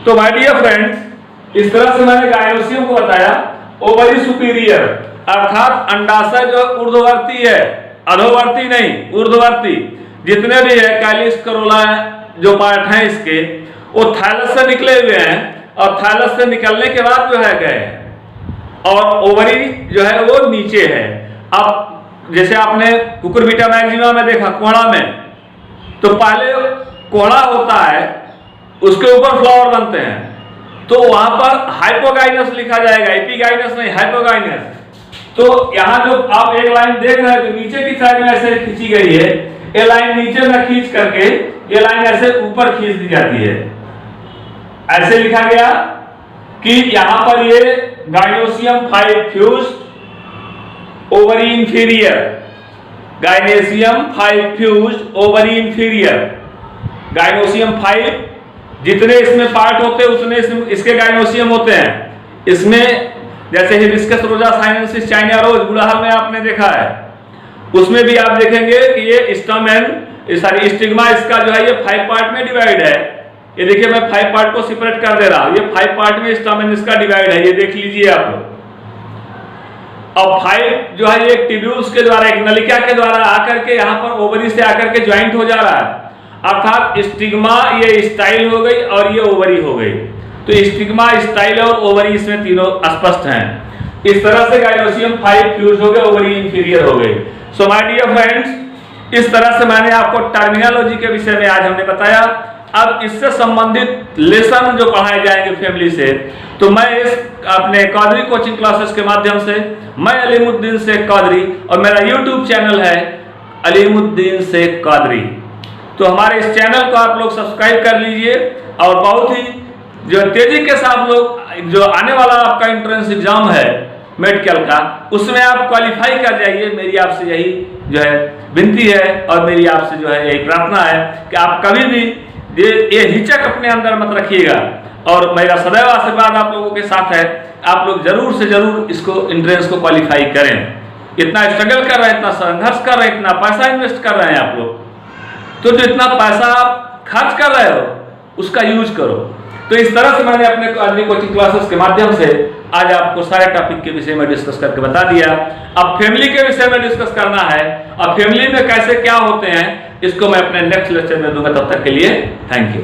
S1: तो माय डियर फ्रेंड्स, इस तरह से मैंने गाइनोसियम को बताया। ओवरी सुपीरियर अर्थात अंडाशय जो ऊर्ध्ववर्ती है, अधोवर्ती नहीं, ऊर्ध्ववर्ती जितने भी है कैलिक्स कोरोला जो पार्ट हैं इसके, वो थाइलस से निकले हुए हैं। और थाइलस से निकलने के बाद जो है गए, और ओवरी जो है वो नीचे है। अब जैसे आपने कुकुरबिटा मैक्सिमा में देखा, कोड़ा में, तो पहले कोड़ा होता है, उसके ऊपर फ्लावर बनते हैं, तो वहां पर हाइपोगाइनस लिखा जाएगा, एपिगाइनस नहीं, हाइपोगाइनस। तो यहाँ जो आप एक लाइन देख रहे हैं, नीचे की साइड में ऐसे खींची गई है, ये लाइन नीचे में खींच करके ये लाइन ऐसे ऊपर खींच दी जाती है। ऐसे लिखा गया कि यहां पर ये gynoecium 5 fused ovary inferior, gynoecium 5 fused ovary inferior. Gynoecium 5 जितने इसमें पार्ट होते हैं उतने इसके गाइनोसियम होते हैं। इसमें जैसे हिबिस्कस रोजा साइनेंसिस चाइना रोज गुड़हल में आपने देखा है, उसमें भी आप देखेंगे कि ये स्टमेन सॉरी स्टिग्मा इसका जो है ये 5 पार्ट में डिवाइड है। ये देखिए मैं 5 पार्ट को सेपरेट कर दे रहा हूं, ये 5 पार्ट में स्टमेन इसका डिवाइड है, ये देख लीजिए आप लोग। अब 5 जो है ये ट्यूब्यूल्स के द्वारा, एक नलिका के द्वारा आकर के यहाँ पर ओवरी से आकर के ज्वाइंट हो जा रहा है। अर्थात स्टिग्मा ये स्टाइल हो गई और ये ओवरी हो गई। तो स्टिग्मा, स्टाइल और ओवरी इसमें तीनों स्पष्ट हैं। इस तरह से गाइनोसियम 5 फ्यूज हो गए, ओवरी इंफीरियर हो गई। सो माय डियर फ्रेंड्स, इस तरह से मैंने आपको टर्मिनोलॉजी के विषय में आज हमने बताया। अब इससे संबंधित लेसन जो पढ़ाए जाएंगे फैमिली से, तो मैं इस अपने कादरी कोचिंग क्लासेस के माध्यम से, मैं अलीमुद्दीन शेख कादरी, और मेरा यूट्यूब चैनल है अलीमुद्दीन शेख कादरी। तो हमारे इस चैनल को आप लोग सब्सक्राइब कर लीजिए, और बहुत ही जो तेजी के साथ लोग जो आने वाला आपका एंट्रेंस एग्जाम है मेडिकल का, उसमें आप क्वालिफाई कर जाइए। मेरी आपसे यही जो है विनती है, और मेरी आपसे जो है यही प्रार्थना है कि आप कभी भी ये हिचक अपने अंदर मत रखिएगा। और मेरा सदैव आशीर्वाद आप लोगों के साथ है, आप लोग जरूर से जरूर इसको एंट्रेंस को क्वालिफाई करें। इतना स्ट्रगल कर रहे हैं, इतना संघर्ष कर रहे हैं, इतना पैसा इन्वेस्ट कर रहे हैं आप लोग, तो जो इतना पैसा आप खर्च कर रहे हो उसका यूज करो। तो इस तरह से मैंने अपने कादरी कोचिंग क्लासेस के माध्यम से आज आपको सारे टॉपिक के विषय में डिस्कस करके बता दिया। अब फैमिली के विषय में डिस्कस करना है, अब फैमिली में कैसे क्या होते हैं इसको मैं अपने नेक्स्ट लेक्चर में दूंगा। तब तक के लिए थैंक यू।